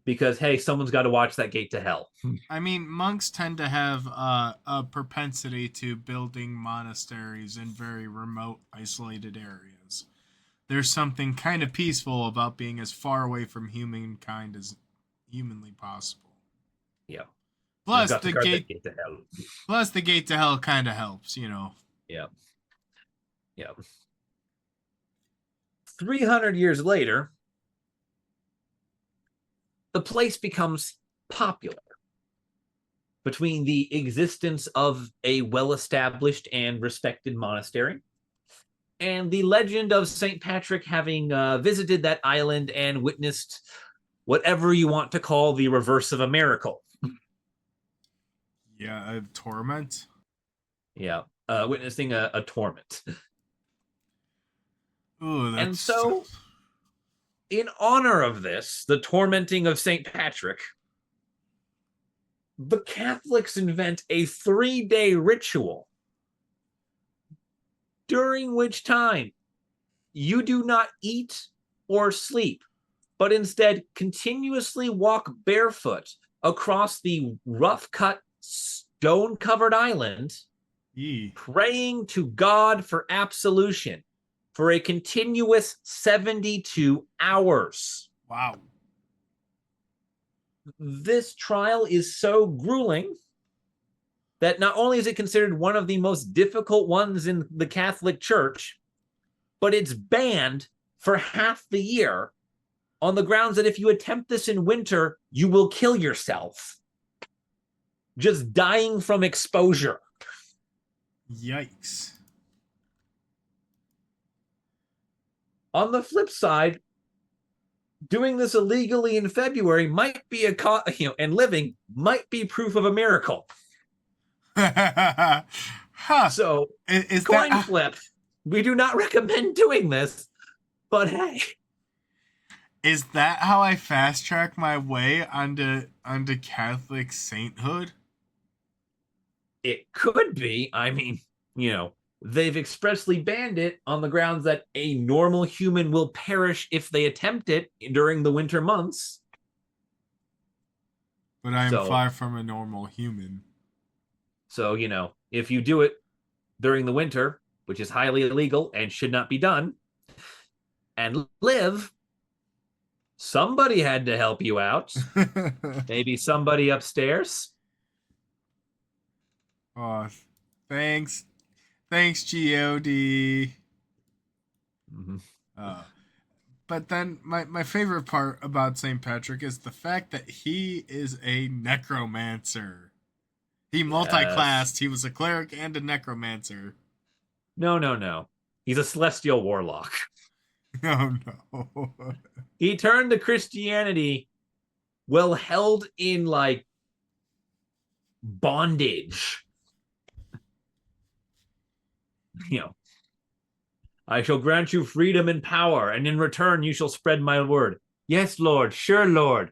because, hey, someone's got to watch that gate to hell. I mean, monks tend to have a propensity to building monasteries in very remote, isolated areas. There's something kind of peaceful about being as far away from humankind as humanly possible. Yeah. Plus the gate to hell. Plus the gate to hell kind of helps, Yeah. Yeah. 300 years later, the place becomes popular between the existence of a well-established and respected monastery and the legend of St. Patrick having visited that island and witnessed whatever you want to call the reverse of a miracle. Yeah, a torment? Yeah, witnessing a torment. Ooh, that's... And so, in honor of this, the tormenting of St. Patrick, the Catholics invent a 3-day ritual during which time you do not eat or sleep, but instead continuously walk barefoot across the rough-cut, stone-covered island, praying to God for absolution for a continuous 72 hours. Wow. This trial is so grueling that not only is it considered one of the most difficult ones in the Catholic Church, but it's banned for half the year on the grounds that if you attempt this in winter, you will kill yourself. Just dying from exposure. Yikes. On the flip side, doing this illegally in February might be and living might be proof of a miracle. Huh. So, is coin that... flip. We do not recommend doing this, but hey. Is that how I fast track my way onto Catholic sainthood? It could be. I mean, they've expressly banned it on the grounds that a normal human will perish if they attempt it during the winter months. But I am far from a normal human. So, if you do it during the winter, which is highly illegal and should not be done, and live, somebody had to help you out. Maybe somebody upstairs. Oh, thanks. Thanks, God. Mm-hmm. Uh, but then my favorite part about St. Patrick is the fact that he is a necromancer. He Yes. multi-classed. He was a cleric and a necromancer. No, no, no. He's a celestial warlock. Oh no. He turned to Christianity, well, held in like bondage. You know, I shall grant you freedom and power, and in return you shall spread my word. Yes, Lord, sure, Lord.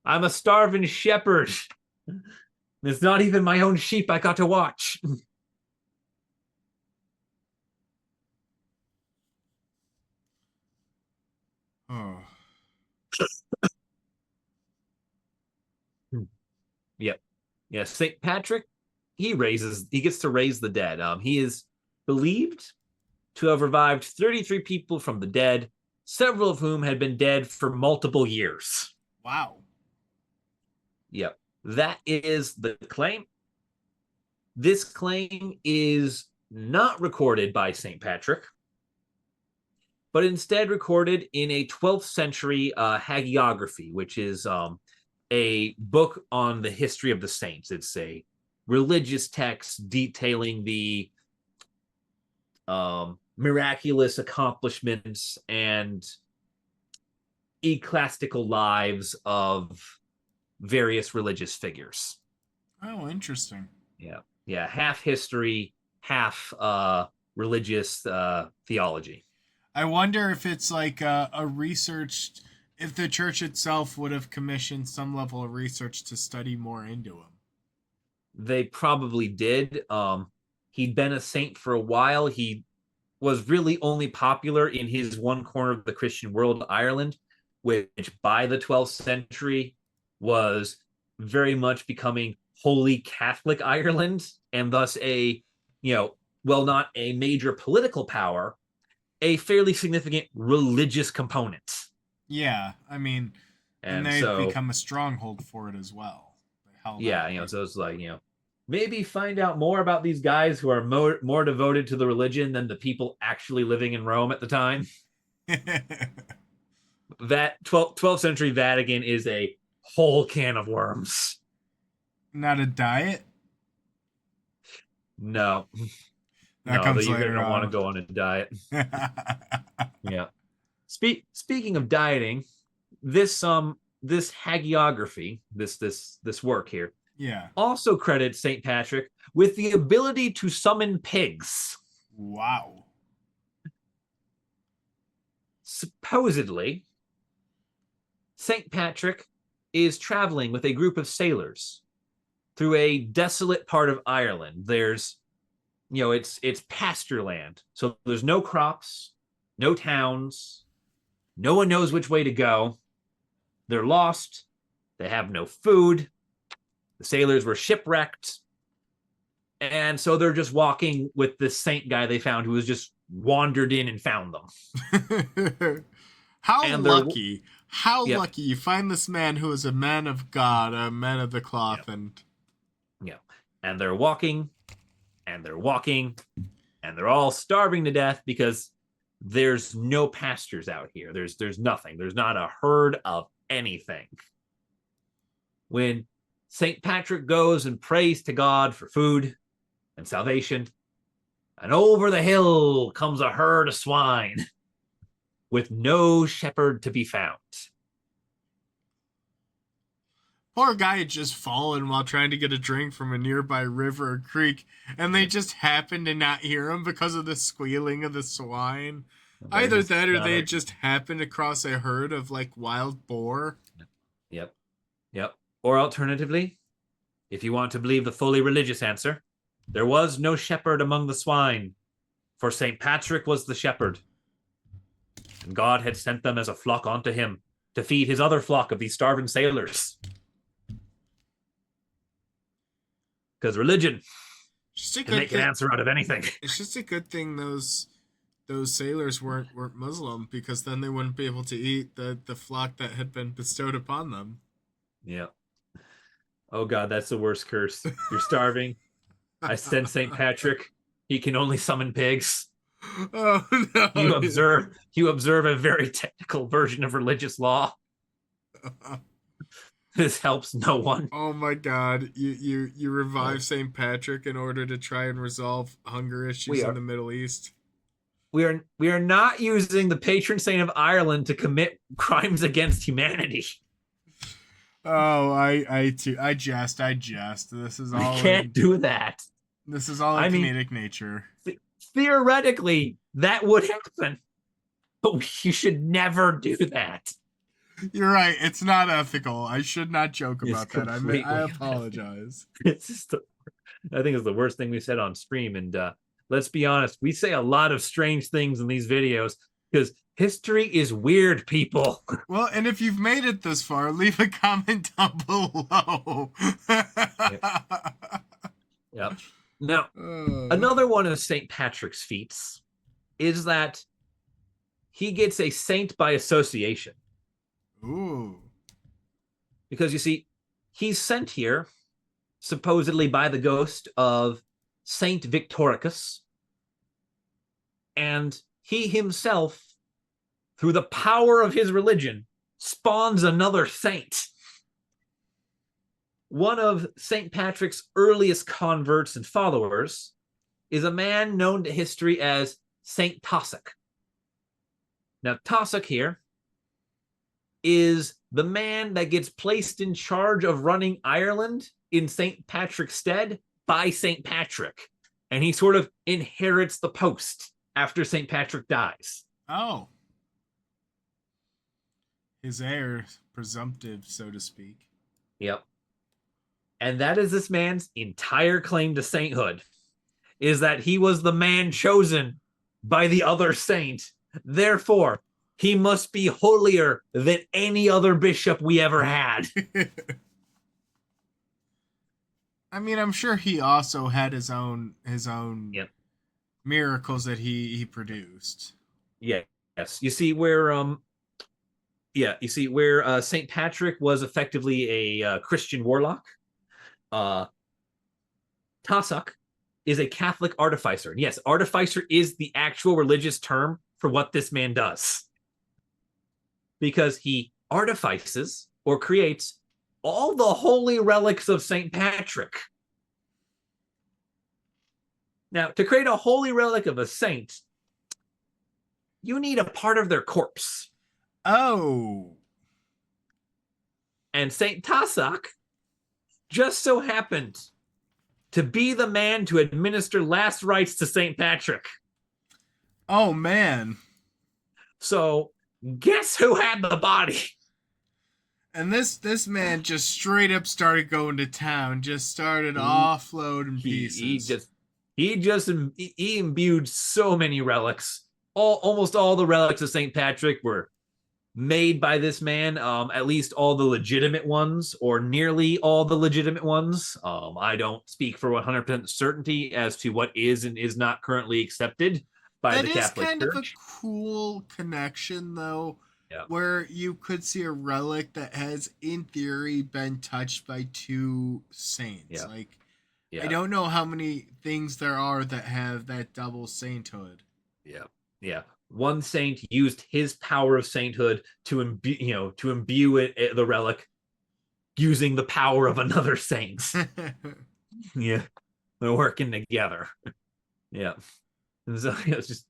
I'm a starving shepherd. It's not even my own sheep I got to watch. Oh. Yep. Yeah, St. Patrick, he gets to raise the dead. He is believed to have revived 33 people from the dead, several of whom had been dead for multiple years. Wow. Yep. That is the claim. This claim is not recorded by St. Patrick, but instead recorded in a 12th century hagiography, which is a book on the history of the saints. It's a religious text detailing the miraculous accomplishments and ecclesiastical lives of various religious figures. Oh, interesting. Yeah. Yeah. Half history, half religious theology. I wonder if it's like a research, if the church itself would have commissioned some level of research to study more into him. They probably did. He'd been a saint for a while. He was really only popular in his one corner of the Christian world, Ireland, which by the 12th century was very much becoming wholly Catholic Ireland, and thus well, not a major political power, a fairly significant religious component. Yeah, I mean, and And they've so, become a stronghold for it as well. They held yeah, out. so it's like, maybe find out more about these guys who are more devoted to the religion than the people actually living in Rome at the time. That 12th century Vatican is a whole can of worms. Not a diet. No, That no, comes you're later gonna want to on. go on a diet. Yeah. Speaking of dieting, this hagiography, this work here, Yeah. also credits St. Patrick with the ability to summon pigs. Wow. Supposedly, St. Patrick is traveling with a group of sailors through a desolate part of Ireland. There's, it's pasture land. So there's no crops, no towns, no one knows which way to go. They're lost. They have no food. The sailors were shipwrecked. And so they're just walking with this saint guy they found who was just wandered in and found them. How And they're, lucky. How yep, lucky you find this man who is a man of God, a man of the cloth, yep, and yep. And they're walking and they're walking and they're all starving to death because there's no pastures out here. There's nothing. There's not a herd of anything. When St. Patrick goes and prays to God for food and salvation, and over the hill comes a herd of swine with no shepherd to be found. poor guy had just fallen while trying to get a drink from a nearby river or creek, and they just happened to not hear him because of the squealing of the swine. They're Either just that or not they a, just happened across a herd of like wild boar. yep, yep. Or alternatively, if you want to believe the fully religious answer, there was no shepherd among the swine, for St. Patrick was the shepherd, and God had sent them as a flock onto him to feed his other flock of these starving sailors. Because religion Just a can good make an thing. answer out of anything. It's just a good thing those sailors weren't Muslim, because then they wouldn't be able to eat the flock that had been bestowed upon them. Yeah. Oh God, that's the worst curse. You're starving. I send St. Patrick. He can only summon pigs. Oh You no. observe a very technical version of religious law. This helps no one. Oh my God! You revive Oh. Saint Patrick in order to try and resolve hunger issues We in are the Middle East. we are not using the patron saint of Ireland to commit crimes against humanity. Oh, I jest. We can't do that. This is all in I mean, comedic nature. theoretically, that would happen, but you should never do that. You're right. It's not ethical. I should not joke It's about that. I completely apologize. It's just, I think it's the worst thing we said on stream. And let's be honest, we say a lot of strange things in these videos because history is weird, people. Well, and if you've made it this far, leave a comment down below. Yep. Now, Uh, another one of St. Patrick's feats is that he gets a saint by association. ooh. Because you see, he's sent here supposedly by the ghost of Saint Victoricus. And he himself, through the power of his religion, spawns another saint. One of St. Patrick's earliest converts and followers is a man known to history as St. Tossock. Now, Tossock here is the man that gets placed in charge of running Ireland in St. Patrick's stead by St. Patrick. And he sort of inherits the post after St. Patrick dies. Oh. His heir, presumptive, so to speak. Yep. And that is this man's entire claim to sainthood, is that he was the man chosen by the other saint. Therefore, he must be holier than any other bishop we ever had. I mean, I'm sure he also had his own Yep. miracles that he produced. Yeah. Yes. You see where St. Patrick was effectively a Christian warlock. Tossock is a Catholic artificer. And yes, artificer is the actual religious term for what this man does. Because he artifices or creates all the holy relics of St. Patrick. Now, to create a holy relic of a saint, you need a part of their corpse. Oh. And St. Tossock just so happened to be the man to administer last rites to St. Patrick. Oh, man. So, guess who had the body? And this man just straight up started going to town, just started offloading pieces. He imbued so many relics. Almost all the relics of St. Patrick were made by this man, at least all the legitimate ones, or nearly all the legitimate ones. I don't speak for 100% certainty as to what is and is not currently accepted by the Catholic Church. That is kind of a cool connection, though, yeah. Where you could see a relic that has, in theory, been touched by two saints. Yeah. I don't know how many things there are that have that double sainthood. Yeah. One saint used his power of sainthood to imbue it, the relic, using the power of another saint. Yeah, they're working together. Yeah, and so it's just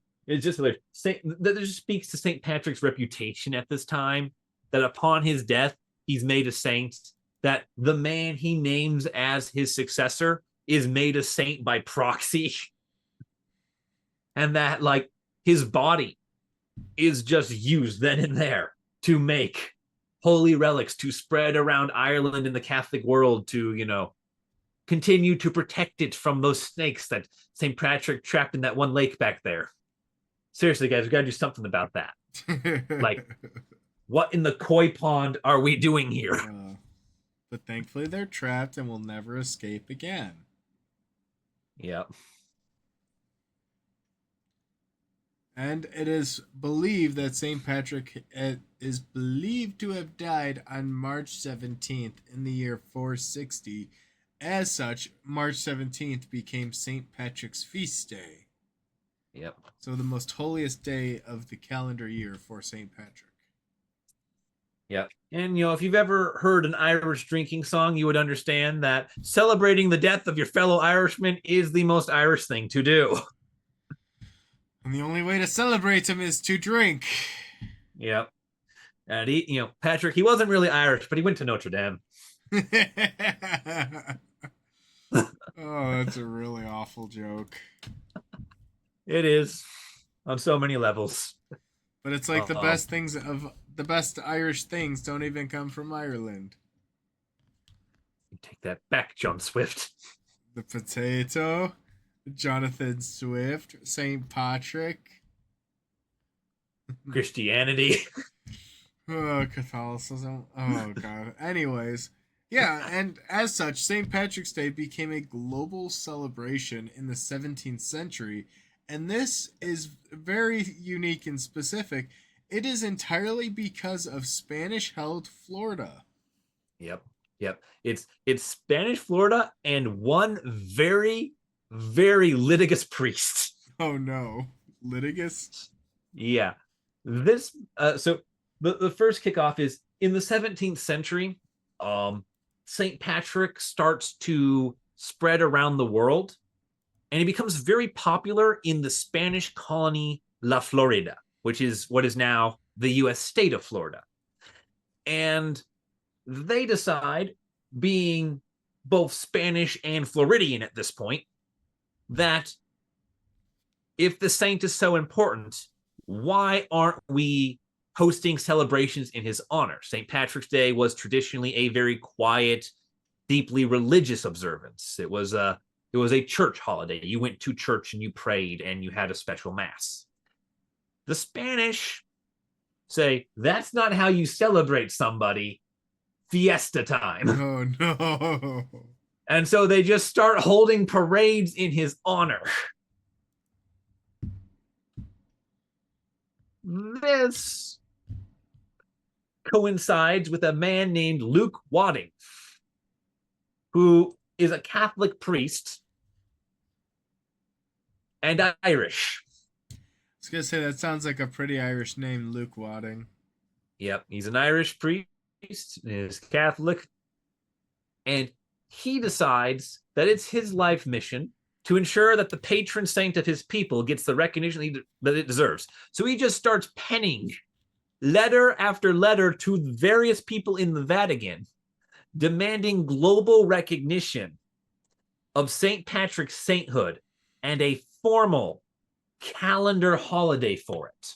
hilarious. That just speaks to St. Patrick's reputation at this time. That upon his death, he's made a saint. That the man he names as his successor is made a saint by proxy, and that his body is just used then and there to make holy relics to spread around Ireland and the Catholic world to, continue to protect it from those snakes that St. Patrick trapped in that one lake back there. Seriously, guys, we got to do something about that. What in the koi pond are we doing here? But thankfully they're trapped and will never escape again. Yep. And it is believed that St. Patrick is believed to have died on March 17th in the year 460. As such, March 17th became St. Patrick's feast day. Yep. So the most holiest day of the calendar year for St. Patrick. Yep. And if you've ever heard an Irish drinking song, you would understand that celebrating the death of your fellow Irishman is the most Irish thing to do. And the only way to celebrate him is to drink. Yep. And Patrick, he wasn't really Irish, but he went to Notre Dame. Oh, that's a really awful joke. It is on so many levels. But it's like the best Irish things don't even come from Ireland. Take that back, John Swift. The potato, Jonathan Swift, St. Patrick, Christianity. oh, Catholicism. Oh, God. Anyways, yeah, and as such, St. Patrick's Day became a global celebration in the 17th century, and this is very unique and specific. It is entirely because of Spanish-held Florida. Yep. It's Spanish Florida and one very, very litigious priest. Oh no, litigious. Yeah. This so the first kickoff is in the 17th century. St. Patrick starts to spread around the world, and he becomes very popular in the Spanish colony La Florida, which is what is now the U.S. state of Florida. And they decide, being both Spanish and Floridian at this point, that if the saint is so important, why aren't we hosting celebrations in his honor? St. Patrick's Day was traditionally a very quiet, deeply religious observance. It was a church holiday. You went to church and you prayed and you had a special mass. The Spanish say, that's not how you celebrate somebody. Fiesta time. Oh no. And so they just start holding parades in his honor. This coincides with a man named Luke Wadding, who is a Catholic priest and Irish. I was gonna say that sounds like a pretty Irish name, Luke Wadding. Yep, he's an Irish priest, is Catholic, and he decides that it's his life mission to ensure that the patron saint of his people gets the recognition that it deserves. So he just starts penning letter after letter to various people in the Vatican, demanding global recognition of St. Patrick's sainthood and a formal calendar holiday for it.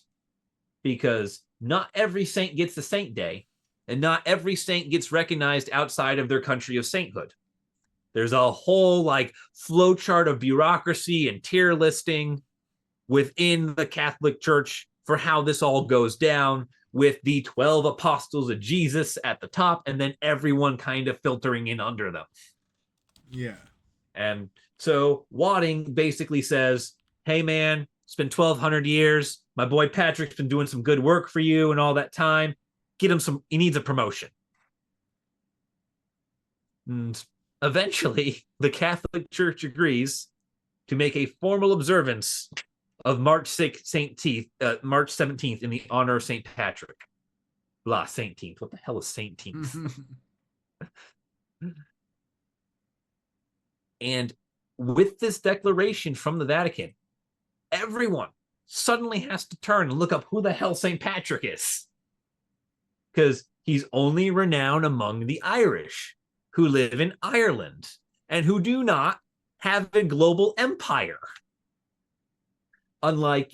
Because not every saint gets the saint day, and not every saint gets recognized outside of their country of sainthood. There's a whole flowchart of bureaucracy and tier listing within the Catholic Church for how this all goes down, with the 12 apostles of Jesus at the top and then everyone kind of filtering in under them. Yeah. And so Wadding basically says, hey man, it's been 1,200 years. My boy Patrick's been doing some good work for you and all that time. Get him he needs a promotion. And eventually, the Catholic Church agrees to make a formal observance of March 17th in the honor of St. Patrick. Blah, Sainteenth. What the hell is Sainteenth? And with this declaration from the Vatican, everyone suddenly has to turn and look up who the hell St. Patrick is. Because he's only renowned among the Irish, who live in Ireland and who do not have a global empire. Unlike,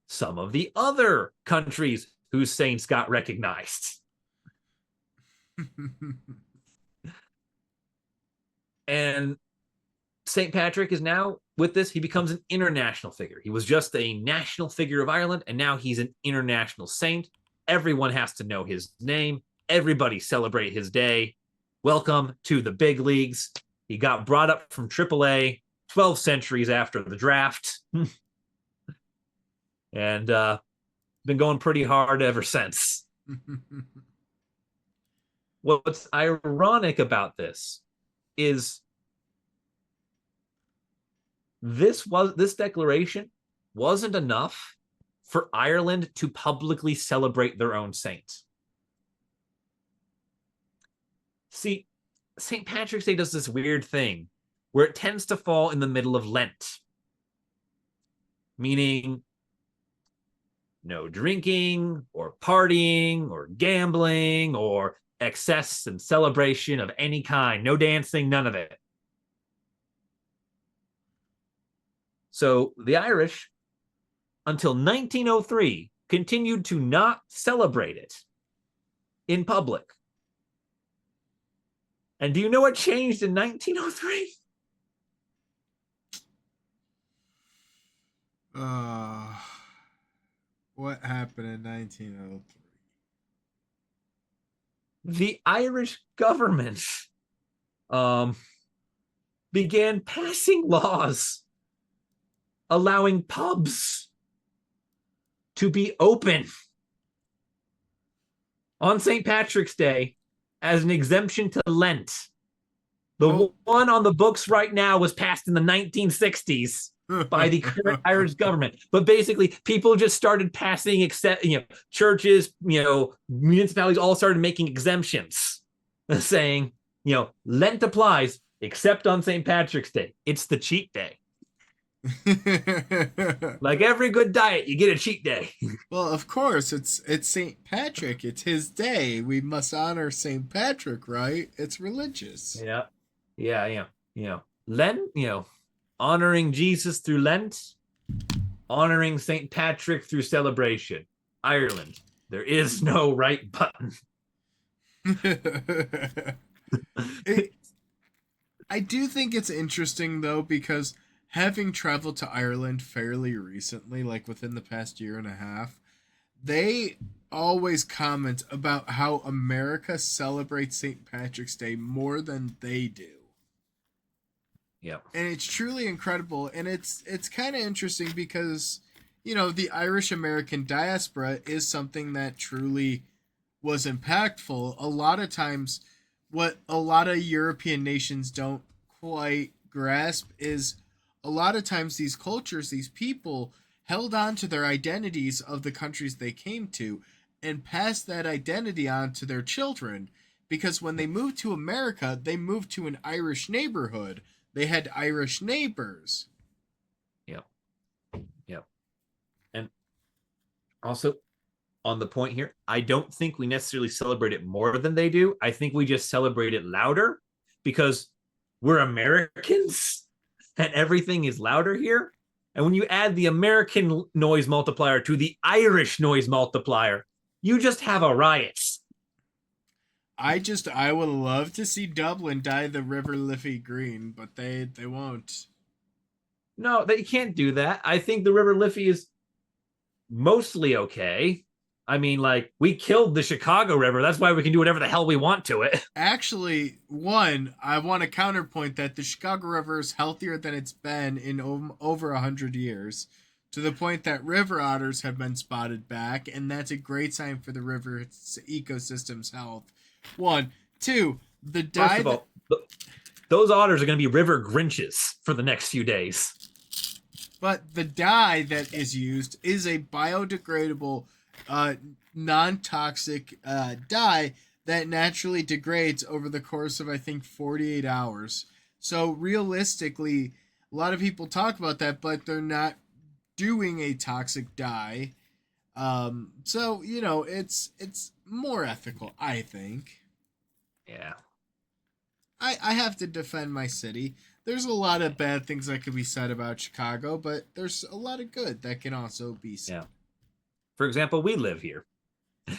some of the other countries whose saints got recognized. And St. Patrick is now, with this, he becomes an international figure. He was just a national figure of Ireland, and now he's an international saint. Everyone has to know his name. Everybody celebrate his day. Welcome to the big leagues. He got brought up from AAA 12 centuries after the draft. And been going pretty hard ever since. What's ironic about this is this declaration wasn't enough for Ireland to publicly celebrate their own saint. See, St. Patrick's Day does this weird thing where it tends to fall in the middle of Lent, meaning no drinking or partying or gambling or excess and celebration of any kind, no dancing, none of it. So the Irish, until 1903, continued to not celebrate it in public. And do you know what changed in 1903? What happened in 1903? The Irish government began passing laws allowing pubs to be open on St. Patrick's Day as an exemption to Lent. The one on the books right now was passed in the 1960s by the current Irish government. But basically, people just started passing, churches, municipalities all started making exemptions, saying, Lent applies except on St. Patrick's Day. It's the cheat day. Like every good diet, you get a cheat day. Well, of course, it's St. Patrick. It's his day. We must honor St. Patrick, right? It's religious. Yeah. Lent, honoring Jesus through Lent, honoring St. Patrick through celebration. Ireland, there is no right button. I do think it's interesting, though, because having traveled to Ireland fairly recently, like within the past year and a half, they always comment about how America celebrates St. Patrick's Day more than they do. Yeah. And it's truly incredible, and it's kind of interesting because the Irish American diaspora is something that truly was impactful. A lot of times what a lot of European nations don't quite grasp is a lot of times these cultures, these people held on to their identities of the countries they came to and passed that identity on to their children, because when they moved to America, they moved to an Irish neighborhood. They had Irish neighbors. Yep. And also, on the point here, I don't think we necessarily celebrate it more than they do. I think we just celebrate it louder because we're Americans and everything is louder here. And when you add the American noise multiplier to the Irish noise multiplier, you just have a riot. I would love to see Dublin dye the River Liffey green, but they won't. No, they can't do that. I think the River Liffey is mostly okay. I mean, we killed the Chicago River. That's why we can do whatever the hell we want to it. Actually, I want to counterpoint that the Chicago River is healthier than it's been in over 100 years, to the point that river otters have been spotted back, and that's a great sign for the river's ecosystem's health. 1, 2, the dye. First of all, those otters are going to be river Grinches for the next few days. But the dye that is used is a biodegradable, non-toxic dye that naturally degrades over the course of, I think, 48 hours. So realistically, a lot of people talk about that, but they're not doing a toxic dye. So it's more ethical, I think. Yeah. I have to defend my city. There's a lot of bad things that could be said about Chicago, but there's a lot of good that can also be said. Yeah. For example, we live here. And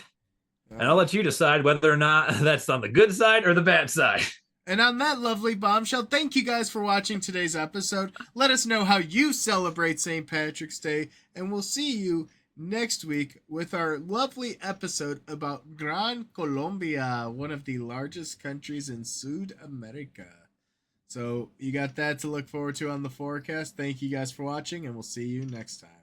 I'll let you decide whether or not that's on the good side or the bad side. And on that lovely bombshell, thank you guys for watching today's episode. Let us know how you celebrate St. Patrick's Day, and we'll see you next week with our lovely episode about Gran Colombia, one of the largest countries in South America. So you got that to look forward to on the forecast. Thank you guys for watching, and we'll see you next time.